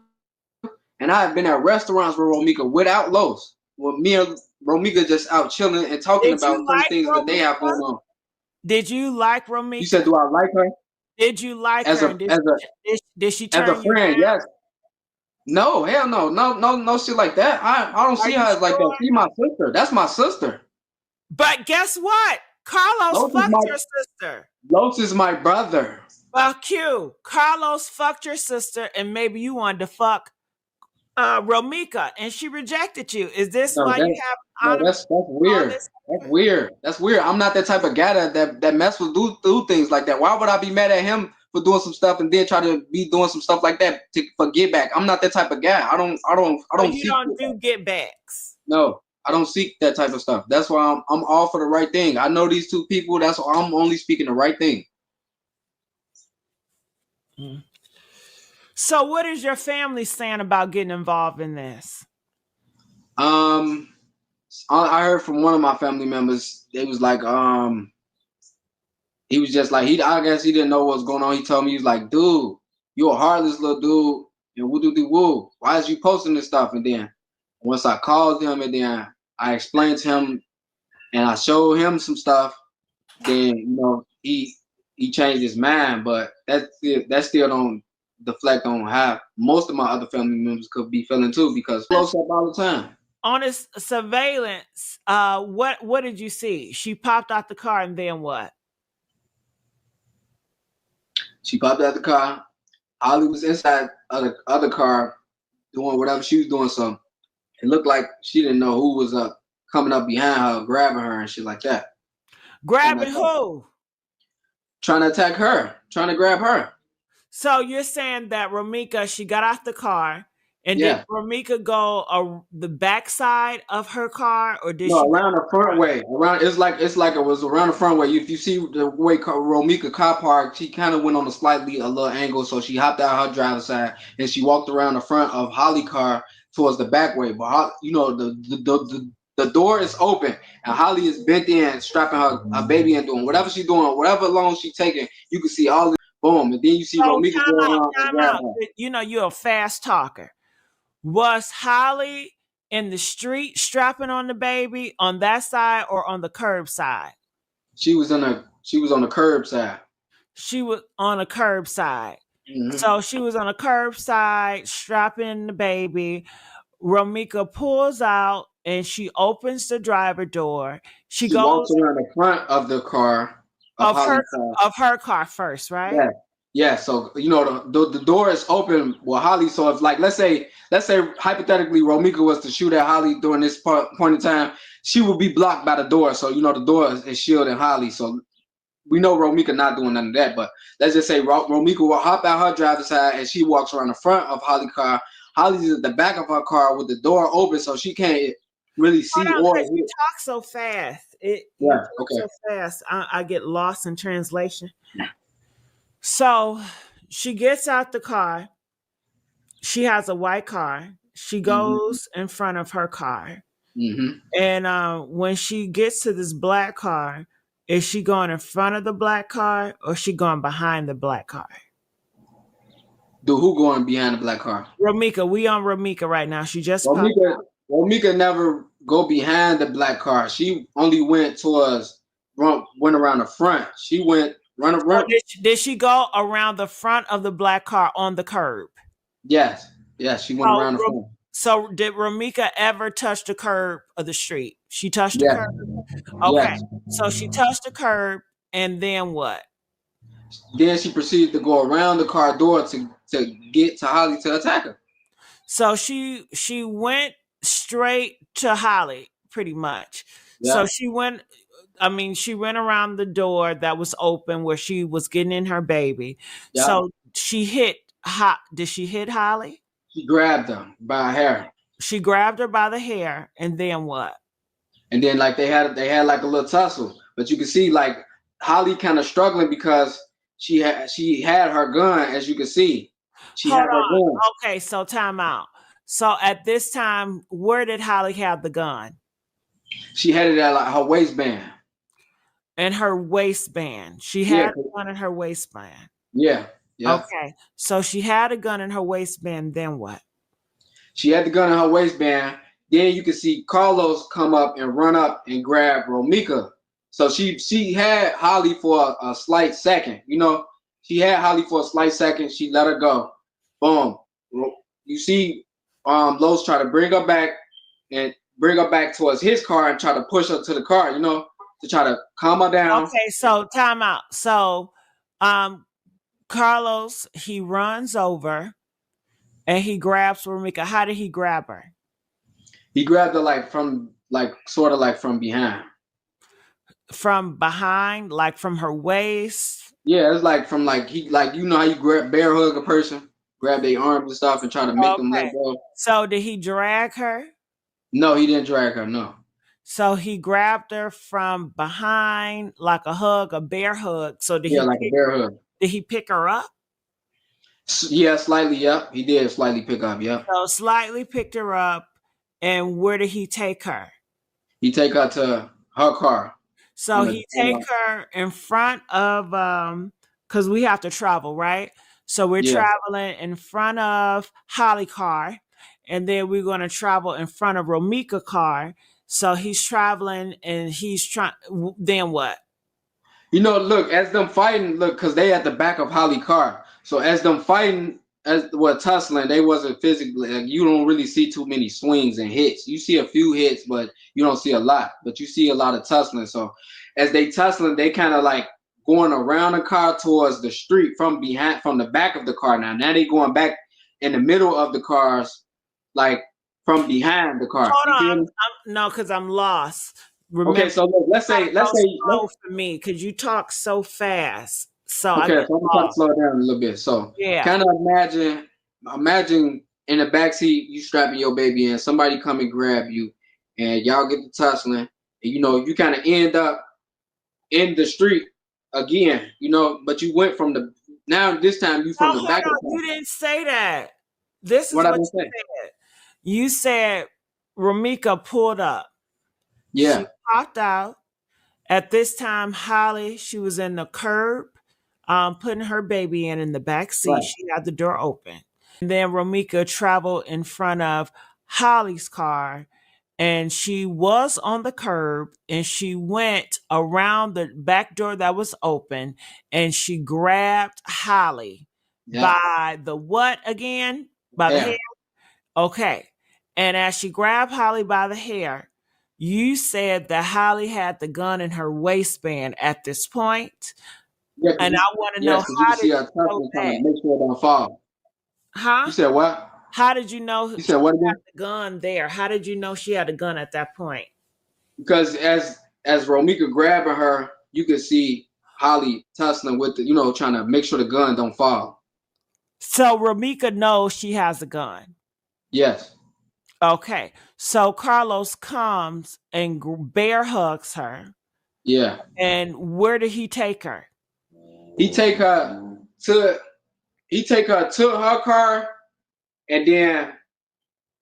and I have been at restaurants with Romeca without Los. With me and Romeca just out chilling and talking Did you about certain like things that they have Romeca? going on. Did you like You said, Romeca? do I like her Did you like as her? a And did she as a turn you friend? down? Yes. No, hell no, no shit like that. I don't Are see you her as like that. sure? She my sister. That's my sister. But guess what? Carlos Los is my fucked your sister. Los is my brother. Well, Q, Carlos fucked your sister, and maybe you wanted to fuck Romeca, and she rejected you. Is this No, why you have honor that's all weird. this? That's weird. That's weird. I'm not that type of guy that mess with do things like that. Why would I be mad at him for doing some stuff and then try to be doing some stuff like that for get back. I'm not that type of guy. I don't you seek don't do get backs. no. I don't seek that type of stuff. That's why I'm all for the right thing. I know these two people. That's why I'm only speaking the right thing. So what is your family saying about getting involved in this? I heard from one of my family members. They was like, he was just like I guess he didn't know what was going on. He told me, he was like, dude, you a heartless little dude, and woo doo doo woo. Why is you posting this stuff? And then once I called him and then I explained to him and I showed him some stuff, then he changed his mind. But that still don't deflect on how most of my other family members could be feeling too, because close up all the time. On his surveillance, what did you see? She popped out the car and then what? She popped out the car. Holly was inside of the other car doing whatever she was doing. So it looked like she didn't know who was coming up behind her, grabbing her and shit like that. Grabbing who? Trying to attack her, trying to grab her. So you're saying that Romeca, she got off the car, and did Romeca go the backside of her car, or did she around the front way? Around it's like it was around the front way. If you see the way Romeca car parked, she kind of went on a little angle, so she hopped out her driver's side and she walked around the front of Holly car towards the back way. But the door is open and Holly is bent in, strapping her baby and doing whatever she's doing, whatever loan she's taking. You can see all the boom, and then you see Romeca going around to grab her. You know, you're a fast talker. Was Holly in the street strapping on the baby on that side or on the curb side? She was on the curb side. She was on a curb side. Mm-hmm. So she was on a curb side strapping the baby. Romeca pulls out and she opens the driver door. She goes walks around the front of the car of her car first, right? Yeah. Yeah, so the door is open with Holly. So if let's say hypothetically Romeca was to shoot at Holly during this point in time, she would be blocked by the door. So the door is shielding Holly. So we know Romeca not doing none of that. But let's just say Romeca will hop out her driver's side and she walks around the front of Holly's car. Holly's at the back of her car with the door open, so she can't really see or hear. You talk so fast. So fast. I get lost in translation. So she gets out the car. She has a white car. She goes in front of her car. Mm-hmm. And when she gets to this black car, is she going in front of the black car or is she going behind the black car? Who going behind the black car? Romeca. We on Romeca right now. She just Romeca never go behind the black car. She only went around the front. She went run. Did she go around the front of the black car on the curb? Yes, she went around the front. So did Romeca ever touch the curb of the street? She touched the curb? Okay, yes. So she touched the curb, and then what? Then she proceeded to go around the car door to get to Holly to attack her. So she went straight to Holly, pretty much. Yeah. So she went around the door that was open where she was getting in her baby. Yeah. So did she hit Holly? She grabbed her by her hair. She grabbed her by the hair, and then what? And then they had like a little tussle, but you can see like Holly kind of struggling because she had her gun, as you can see. She had her gun. Okay, so time out. So at this time, where did Holly have the gun? She had it at her waistband. In her waistband. She had the gun in her waistband. Yeah. Okay. So she had a gun in her waistband, then what? She had the gun in her waistband. Then you can see Carlos come up and run up and grab Romeca. So she had Holly for a slight second. She had Holly for a slight second. She let her go. Boom. You see Los try to bring her back towards his car and try to push her to the car, to try to calm her down. Okay, so time out. So Carlos, he runs over and he grabs Romeca. How did he grab her? He grabbed her from behind. From behind, like from her waist, Yeah, it's like from like he like you know how you grab bear hug a person, grab their arms and stuff, and try to make them let Okay. go. So did he drag her? No, he didn't drag her. No. So he grabbed her from behind like a hug, a bear hug. So Yeah, like a bear hug. did he pick her up? Yeah, slightly. Yep, he did slightly pick up. Yep. So slightly picked her up. And where did he take her? He take her to her car So on the. he take her in front of because we have to travel, right? So we're Yeah. traveling in front of Holly car, and then we're gonna travel in front of Romeca car. So he's traveling and he's trying then what? You know, look, as them fighting, look, because they at the back of Holly car. So as them fighting, as what tussling, they wasn't physically. Like, you don't really see too many swings and hits. You see a few hits, but you don't see a lot. But you see a lot of tussling. So as they tussling, they kind of like going around the car towards the street from behind, from the back of the car. Now they going back in the middle of the cars, like from behind the car. Hold You on, feel me? no, because I'm lost. Okay, Remember, so look, let's gotta say, let's go say, slow for me because you talk so fast. So I okay, get so I'm gonna try to lost. slow it down a little bit. So Yeah. kind of imagine in the back seat you strapping your baby in, somebody come and grab you, and y'all get to tussling, and you know you kind of end up in the street again, you know, but you went from the now this time you No, from the hold back of the on. car. You didn't say that. This is What I what been you saying? said. You said Romeca pulled up. She Yeah, popped out. At this time, Holly, she was in the curb, putting her baby in the back seat. right. She had the door open. And then Romeca traveled in front of Holly's car, and she was on the curb, and she went around the back door that was open, and she grabbed Holly Yeah, by the what again? By the hair? hair. Okay. And as she grabbed Holly by the hair, you said that Holly had the gun in her waistband at this point. Yeah, And I want to know, yes, because you can how did see her you know tussling trying that? to make sure it don't fall. Huh? You said what? How did you know You she said what had again? the gun there? How did you know she had a gun at that point? Because as Romeca grabbing her, you could see Holly tussling with the, you know, trying to make sure the gun don't fall. So Romeca knows she has a gun. Yes. Okay. So Carlos comes and bear hugs her. Yeah. And where did he take her? He take her to her car, and then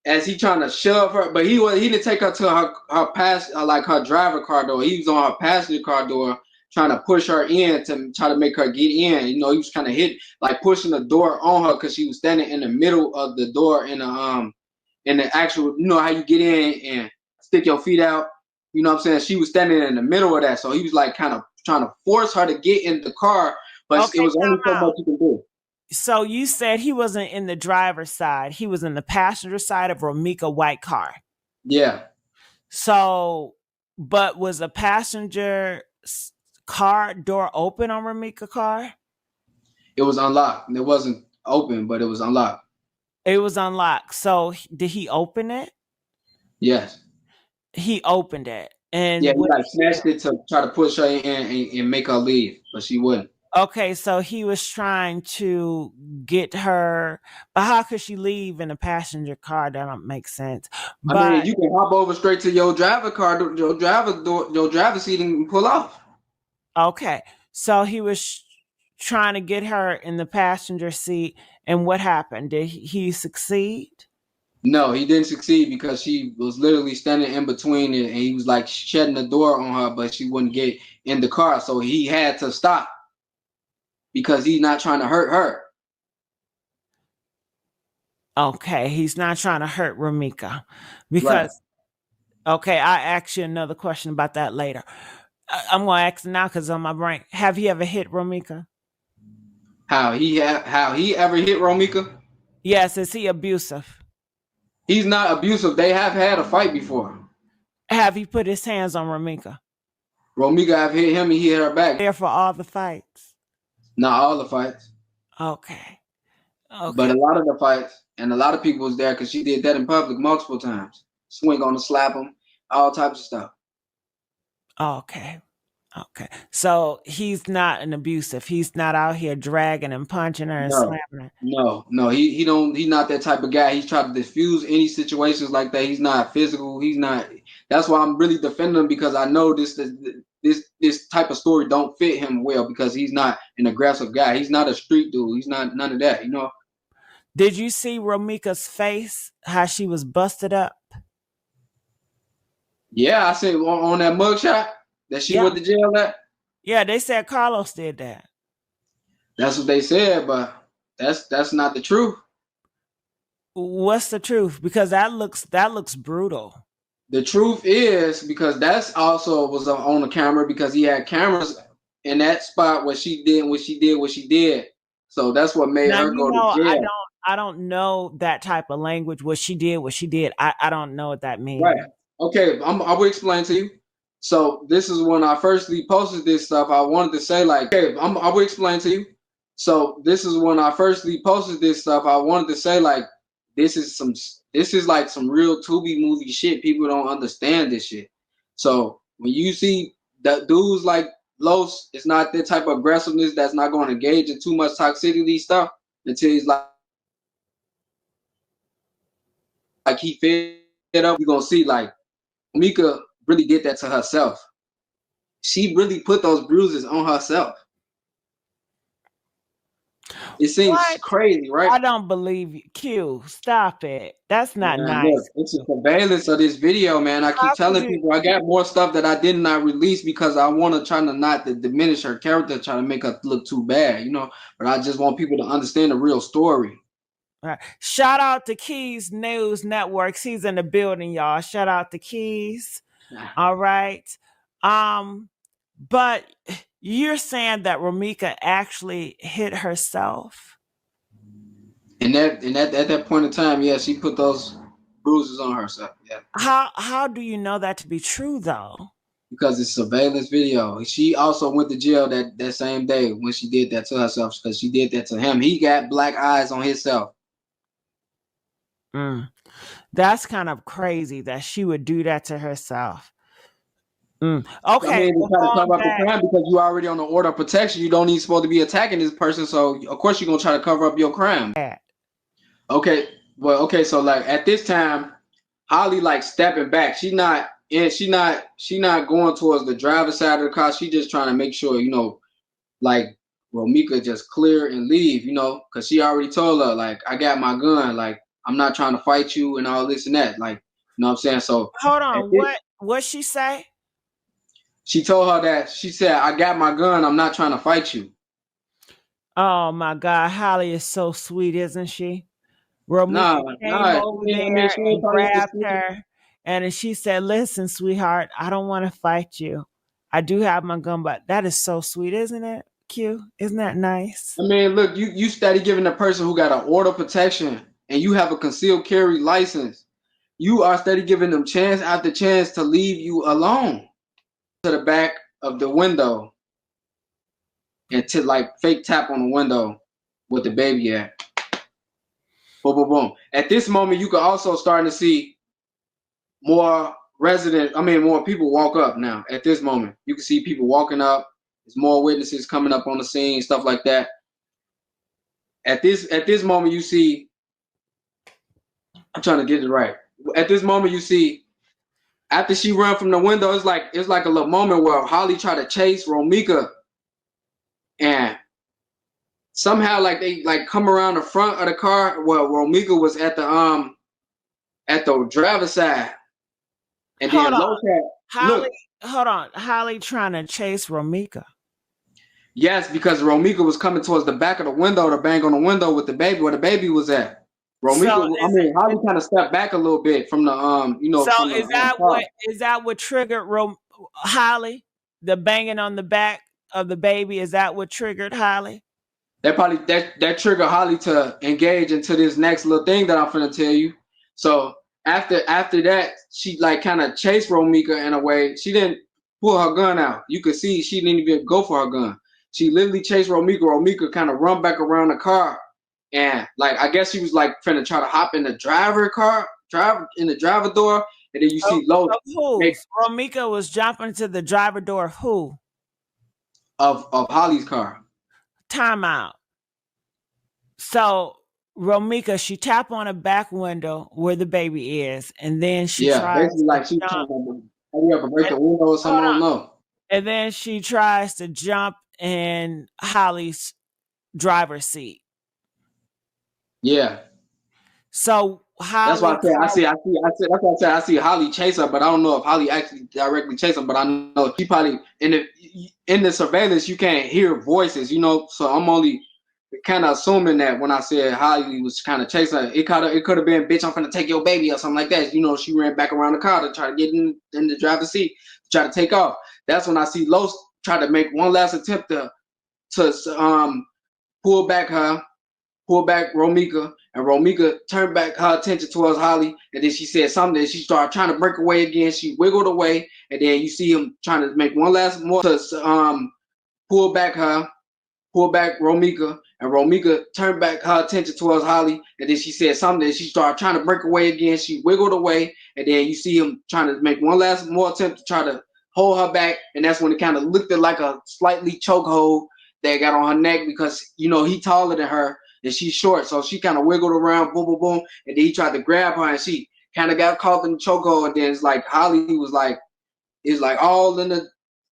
as he trying to shove her, but he didn't take her to her pass like her driver car door. He was on her passenger car door trying to push her in to try to make her get in. You know, he was kind of hit like pushing the door on her because she was standing in the middle of the door in the actual, you know how you get in and stick your feet out. You know what I'm saying? She was standing in the middle of that, so he was like kind of trying to force her to get in the car, but it Okay, was only so time much out. you can do. So you said he wasn't in the driver's side. He was in the passenger side of Romeca white car. Yeah. So, but was a passenger car door open on Romeca car? It was unlocked. It wasn't open, but it was unlocked. It was unlocked. So did he open it? Yes. He opened it. Yeah, And he what like did he snatched it to try to push her in and make her leave, but she wouldn't. do? Okay, so he was trying to get her, but how could she leave in a passenger car? That don't make sense. I mean, But you can hop over straight to your driver car, your driver seat, and pull off. okay, so he was trying to get her in the passenger seat, and what happened? Did he succeed? No, he didn't succeed because she was literally standing in between it, and he was like shutting the door on her, but she wouldn't get in the car, so he had to stop because he's not trying to hurt her. Okay, he's not trying to hurt Romeca Right. because okay, I ask you another question about that later. I'm gonna ask now because on my brain. Have you ever hit Romeca? How he ever hit Romeca? Yes, is he abusive? He's not abusive. They have had a fight before. Have he put his hands on Romeca? Romeca have hit him and he hit her back. There for all the fights. Not all the fights, Okay. but Okay. a lot of the fights, and a lot of people was there because she did that in public multiple times. Swing on the slap him, all types of stuff. Okay. Okay. So he's not an abusive. He's not out here dragging and punching her and No, slamming her. no. He don't. He's not that type of guy. He's trying to diffuse any situations like that. He's not physical. He's not. That's why I'm really defending him because I know this type of story don't fit him well because he's not an aggressive guy. He's not a street dude. He's not none of that. You know. Did you see Romeca's face? How she was busted up? Yeah, I said on that mugshot that she Yeah. went to jail at. Yeah, they said Carlos did that. That's what they said, but that's not the truth. What's the truth? Because that looks brutal. The truth is because that's also was on the camera because he had cameras in that spot where she did what she did. So that's what made Now her you go to know jail. I don't know that type of language. What she did. I don't know what that means. Right. Okay, I will explain to you. So this is when I firstly posted this stuff. I wanted to say like, okay, I will explain to you. So this is when I firstly posted this stuff. I wanted to say like, this is like some real Tubi movie shit. People don't understand this shit. So when you see that dudes like Los, it's not that type of aggressiveness that's not going to engage in too much toxicity stuff until he's like he fed up. You're gonna see like Mika really did that to herself. She really put those bruises on herself. It seems What? crazy, right? I don't believe you. Q, stop it. That's not Man, look, nice. it's a surveillance of this video, man. I keep How could telling you? people I got more stuff that I did not release because I want to try to not to diminish her character, try to make her look too bad, you know. But I just want people to understand the real story. Right. Shout out to Keys News Networks. He's in the building, y'all. Shout out to Keys. All right. But you're saying that Romeca actually hit herself? And at that point in time, yeah, she put those bruises on herself. Yeah. How do you know that to be true though? Because it's surveillance video. She also went to jail that same day when she did that to herself because she did that to him. He got black eyes on himself. That's kind of crazy that she would do that to herself. Okay, I mean, to try to cover up the crime because you already on the order of protection. You don't even supposed to be attacking this person, so of course you're gonna try to cover up your crime. Okay, well, okay, so like at this time, Holly like stepping back. She not going towards the driver's side of the car. She just trying to make sure, you know, like Romeca just clear and leave, you know, because she already told her like I got my gun, like I'm not trying to fight you and all this and that, like you know what I'm saying. So hold on, what she say? She told her that she said I got my gun. I'm not trying to fight you. Oh my God, Holly is so sweet, isn't she? Romeca came over there and grabbed her, and she said, "Listen, sweetheart, I don't want to fight you. I do have my gun, but that is so sweet, isn't it? Q, isn't that nice?" I mean, look, you study giving a person who got an order of protection and you have a concealed carry license. You are steady giving them chance after chance to leave you alone. To the back of the window and to like fake tap on the window with the baby at. Boom, boom, boom. At this moment, you can also start to see more more people walk up now. At this moment, you can see people walking up. There's more witnesses coming up on the scene, stuff like that. At this moment, you see. I'm trying to get it right. At this moment, you see. After she ran from the window, it's like a little moment where Holly tried to chase Romeca, and somehow like they like come around the front of the car where Romeca was at the driver's side, and then Holly trying to chase Romeca. Yes, because Romeca was coming towards the back of the window to bang on the window with the baby where the baby was at. Holly kind of stepped back a little bit from the So is that what triggered Holly? The banging on the back of the baby, is that what triggered Holly? That triggered Holly to engage into this next little thing that I'm finna tell you. So after that, she like kind of chased Romeca in a way. She didn't pull her gun out. You could see she didn't even go for her gun. She literally chased Romeca. Romeca kind of run back around the car. And like I guess she was like finna try to hop in the driver door, and then you see Lola. Who? Romeca was jumping to the driver door of who? of Holly's car. Time out. So Romeca, she tap on a back window where the baby is, and then she Yeah, tries basically to like she was trying jump. to hurry up and break And, the window or something. hold I don't on. know. And then she tries to jump in Holly's driver's seat. Yeah. So That's why I Holly said I see called. I see I said that's why I said I see Holly chase her, but I don't know if Holly actually directly chase her. But I know she probably in the surveillance you can't hear voices, you know. So I'm only kind of assuming that when I said Holly was kind of chasing her, it could have been bitch I'm gonna take your baby or something like that. You know, she ran back around the car to try to get in the driver's seat to try to take off. That's when I see Los try to make one last attempt to pull back her pulled back Romeca, and Romeca turned back her attention towards Holly, and then she said something, and she started trying to break away again. She wiggled away, and then you see him trying to make one last more to pull back her, pull back Romeca, and Romeca turned back her attention towards Holly, and then she said something, and she started trying to break away again. She wiggled away, and then you see him trying to make one last more attempt to try to hold her back, and that's when it kind of looked like a slightly chokehold that got on her neck because you know he taller than her and she's short, so she kind of wiggled around, boom, boom, boom, and then he tried to grab her, and she kind of got caught in the chokehold, and then it's like Holly was like, it's like all in the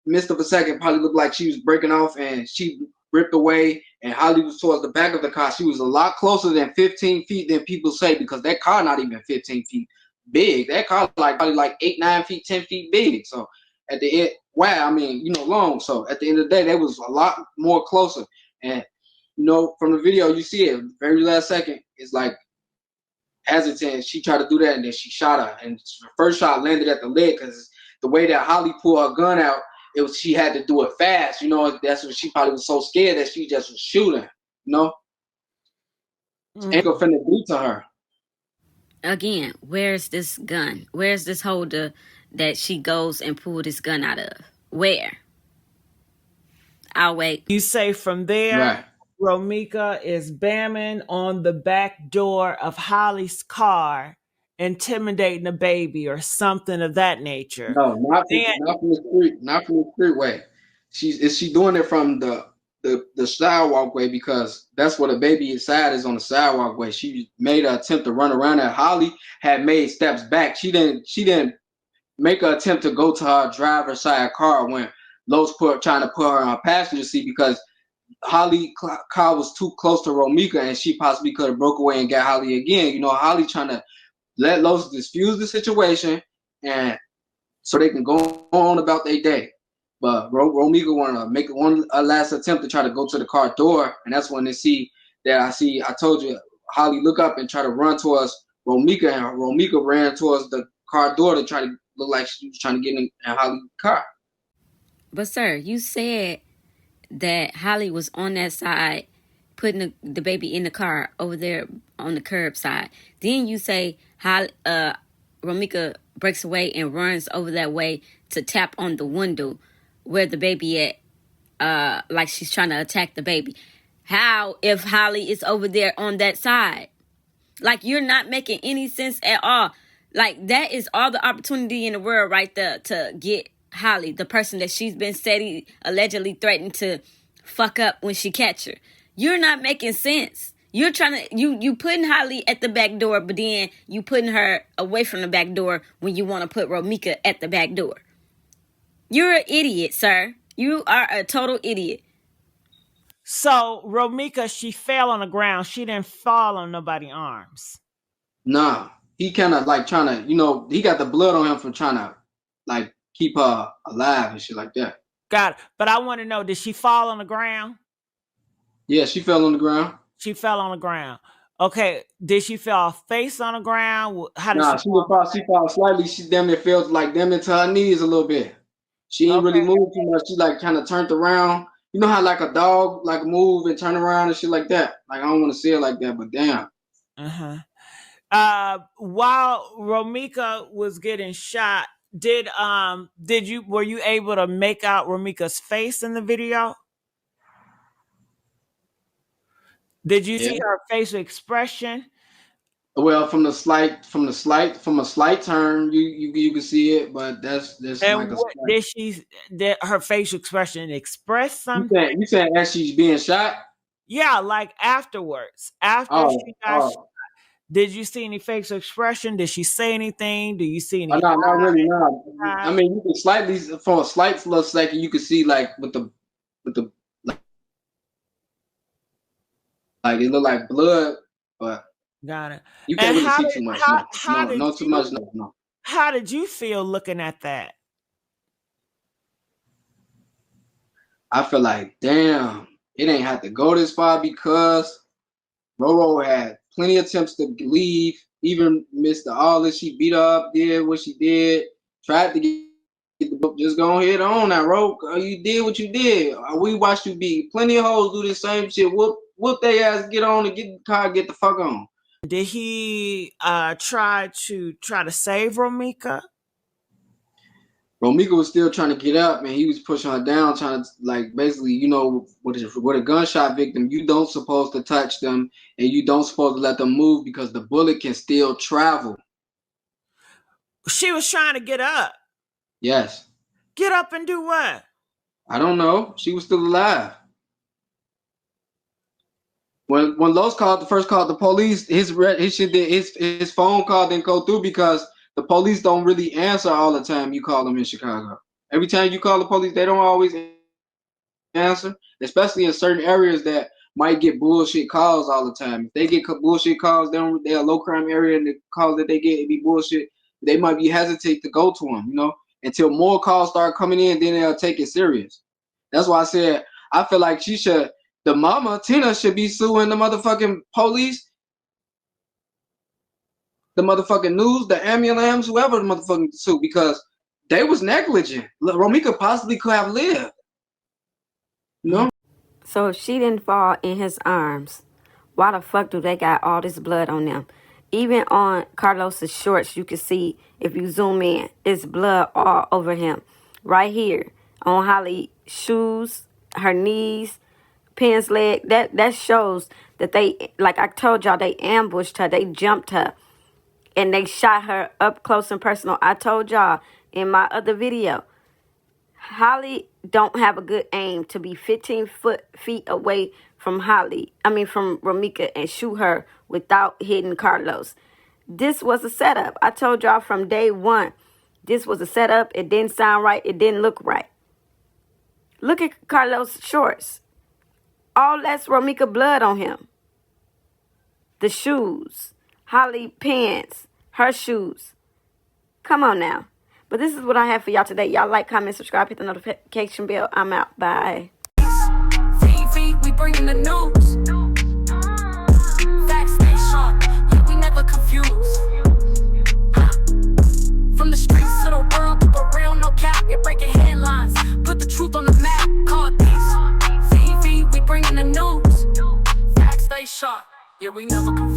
midst of a second, probably looked like she was breaking off, and she ripped away, and Holly was towards the back of the car. She was a lot closer than 15 feet than people say because that car not even 15 feet big. That car like probably like 8, 9 feet, 10 feet big. So at the end, wow, I mean, you know, long. So at the end of the day, they was a lot more closer. And you know, from the video, you see it. Very last second, it's like hesitant. She tried to do that, and then she shot her. And the first shot landed at the leg because the way that Holly pulled her gun out, it was she had to do it fast. You know, that's what she probably was so scared that she just was shooting. You know, ain't gonna Mm. finna do to her. Again, where's this gun? Where's this holder that she goes and pull this gun out of? Where? I'll wait. You say from there, Right. Romeca is bamming on the back door of Holly's car, intimidating a baby or something of that nature. No, Then not from the street, not from the streetway. She doing it from the sidewalk way because that's where the baby inside is on the sidewalk way. She made an attempt to run around that. Holly had made steps back. She didn't make an attempt to go to her driver's side car when Los trying to put her on passenger seat because Holly car was too close to Romeca and she possibly could have broke away and got Holly again. You know, Holly trying to let Los diffuse the situation and so they can go on about their day. But Romeca want to make a last attempt to try to go to the car door, and that's when they see that I told you, Holly look up and try to run towards Romeca, and Romeca ran towards the car door to try to look like she was trying to get in Holly's car. But sir, you said that Holly was on that side, putting the baby in the car over there on the curb side. Then you say Romeca breaks away and runs over that way to tap on the window where the baby at, like she's trying to attack the baby. How if Holly is over there on that side? Like you're not making any sense at all. Like that is all the opportunity in the world right there to get Holly, the person that she's been steady allegedly threatened to fuck up when she catch her. You're not making sense. You're trying to you putting Holly at the back door, but then you putting her away from the back door when you want to put Romeca at the back door. You're an idiot, sir. You are a total idiot. so Romeca, she fell on the ground. She didn't fall on nobody's arms. Nah, he kind of like trying to, you know, he got the blood on him from trying to like keep her alive and shit like that. Got it. But I want to know, did she fall on the ground? Yeah, she fell on the ground. She fell on the ground. Okay. Did she fall face on the ground? How did Nah, she fall? she fall slightly. She damn near fell like damn near to her knees a little bit. She ain't really Okay. moved too much. She like kind of turned around. You know how like a dog like move and turn around and shit like that. Like I don't want to say it like that, but damn. Uh-huh. While Romeca was getting shot, did you were you able to make out Romeca's face in the video? Did you Yeah, see her facial expression? Well, from a slight turn, you can see it, but that's And like a what slight. did her facial expression express something? You saying as she's being shot? Yeah, like afterwards, after she Oh, got oh, did you see any facial expression? Did she say anything? Do you see oh, any no, not really. No, I eyes? mean, you can slightly for a slight little second, you can see like with the like it look like blood, but Got it. you can't And really see too much. No, how no, did no, too much. you No, no. how did you feel looking at that? I feel like damn, it ain't have to go this far because Roro had plenty of attempts to leave, even missed the all that she beat her up, did what she did, tried to get the book. Just go ahead on that, Ro. You did what you did. We watched you beat plenty of hoes do the same shit. Whoop they ass, get on and get in the car, get the fuck on. Did he try to save Romeca? Romeca was still trying to get up, and he was pushing her down, trying to like basically, with a gunshot victim, you don't supposed to touch them, and you don't supposed to let them move because the bullet can still travel. She was trying to get up. Yes, Get up and do what? I don't know. She was still alive. When Los called the police, his phone call didn't go through because the police don't really answer all the time. You call them in Chicago. Every time you call the police, they don't always answer, especially in certain areas that might get bullshit calls all the time. If they get bullshit calls, they're a low crime area, and the calls that they get it be bullshit. They might be hesitate to go to them, until more calls start coming in, then they'll take it serious. That's why I said I feel like the mama Tina should be suing the motherfucking police, the motherfucking news, the ambulance, whoever the motherfucking sue, because they was negligent. Romeca possibly could have lived. So if she didn't fall in his arms, why the fuck do they got all this blood on them? Even on Carlos's shorts, you can see, if you zoom in, it's blood all over him. Right here, on Holly's shoes, her knees, Penn's leg. That shows that they, like I told y'all, they ambushed her, they jumped her, and they shot her up close and personal. I told y'all in my other video, Holly don't have a good aim to be 15 feet away from from Romeca, and shoot her without hitting Carlos. This was a setup. I told y'all from day one, this was a setup. It didn't sound right. It didn't look right. Look at Carlos' shorts. All that's Romeca blood on him. The shoes, Holly pants, her shoes. Come on now. But this is what I have for y'all today. Y'all like, comment, subscribe, hit the notification bell. I'm out. Bye. We bringing the news. Facts stay sharp. Yeah, we never confused. From the streets to the world, keep it real, no cap. You're breaking headlines. Put the truth on the map. Call it peace. VV, we bringing the news. Facts stay sharp. Yeah, we never confused.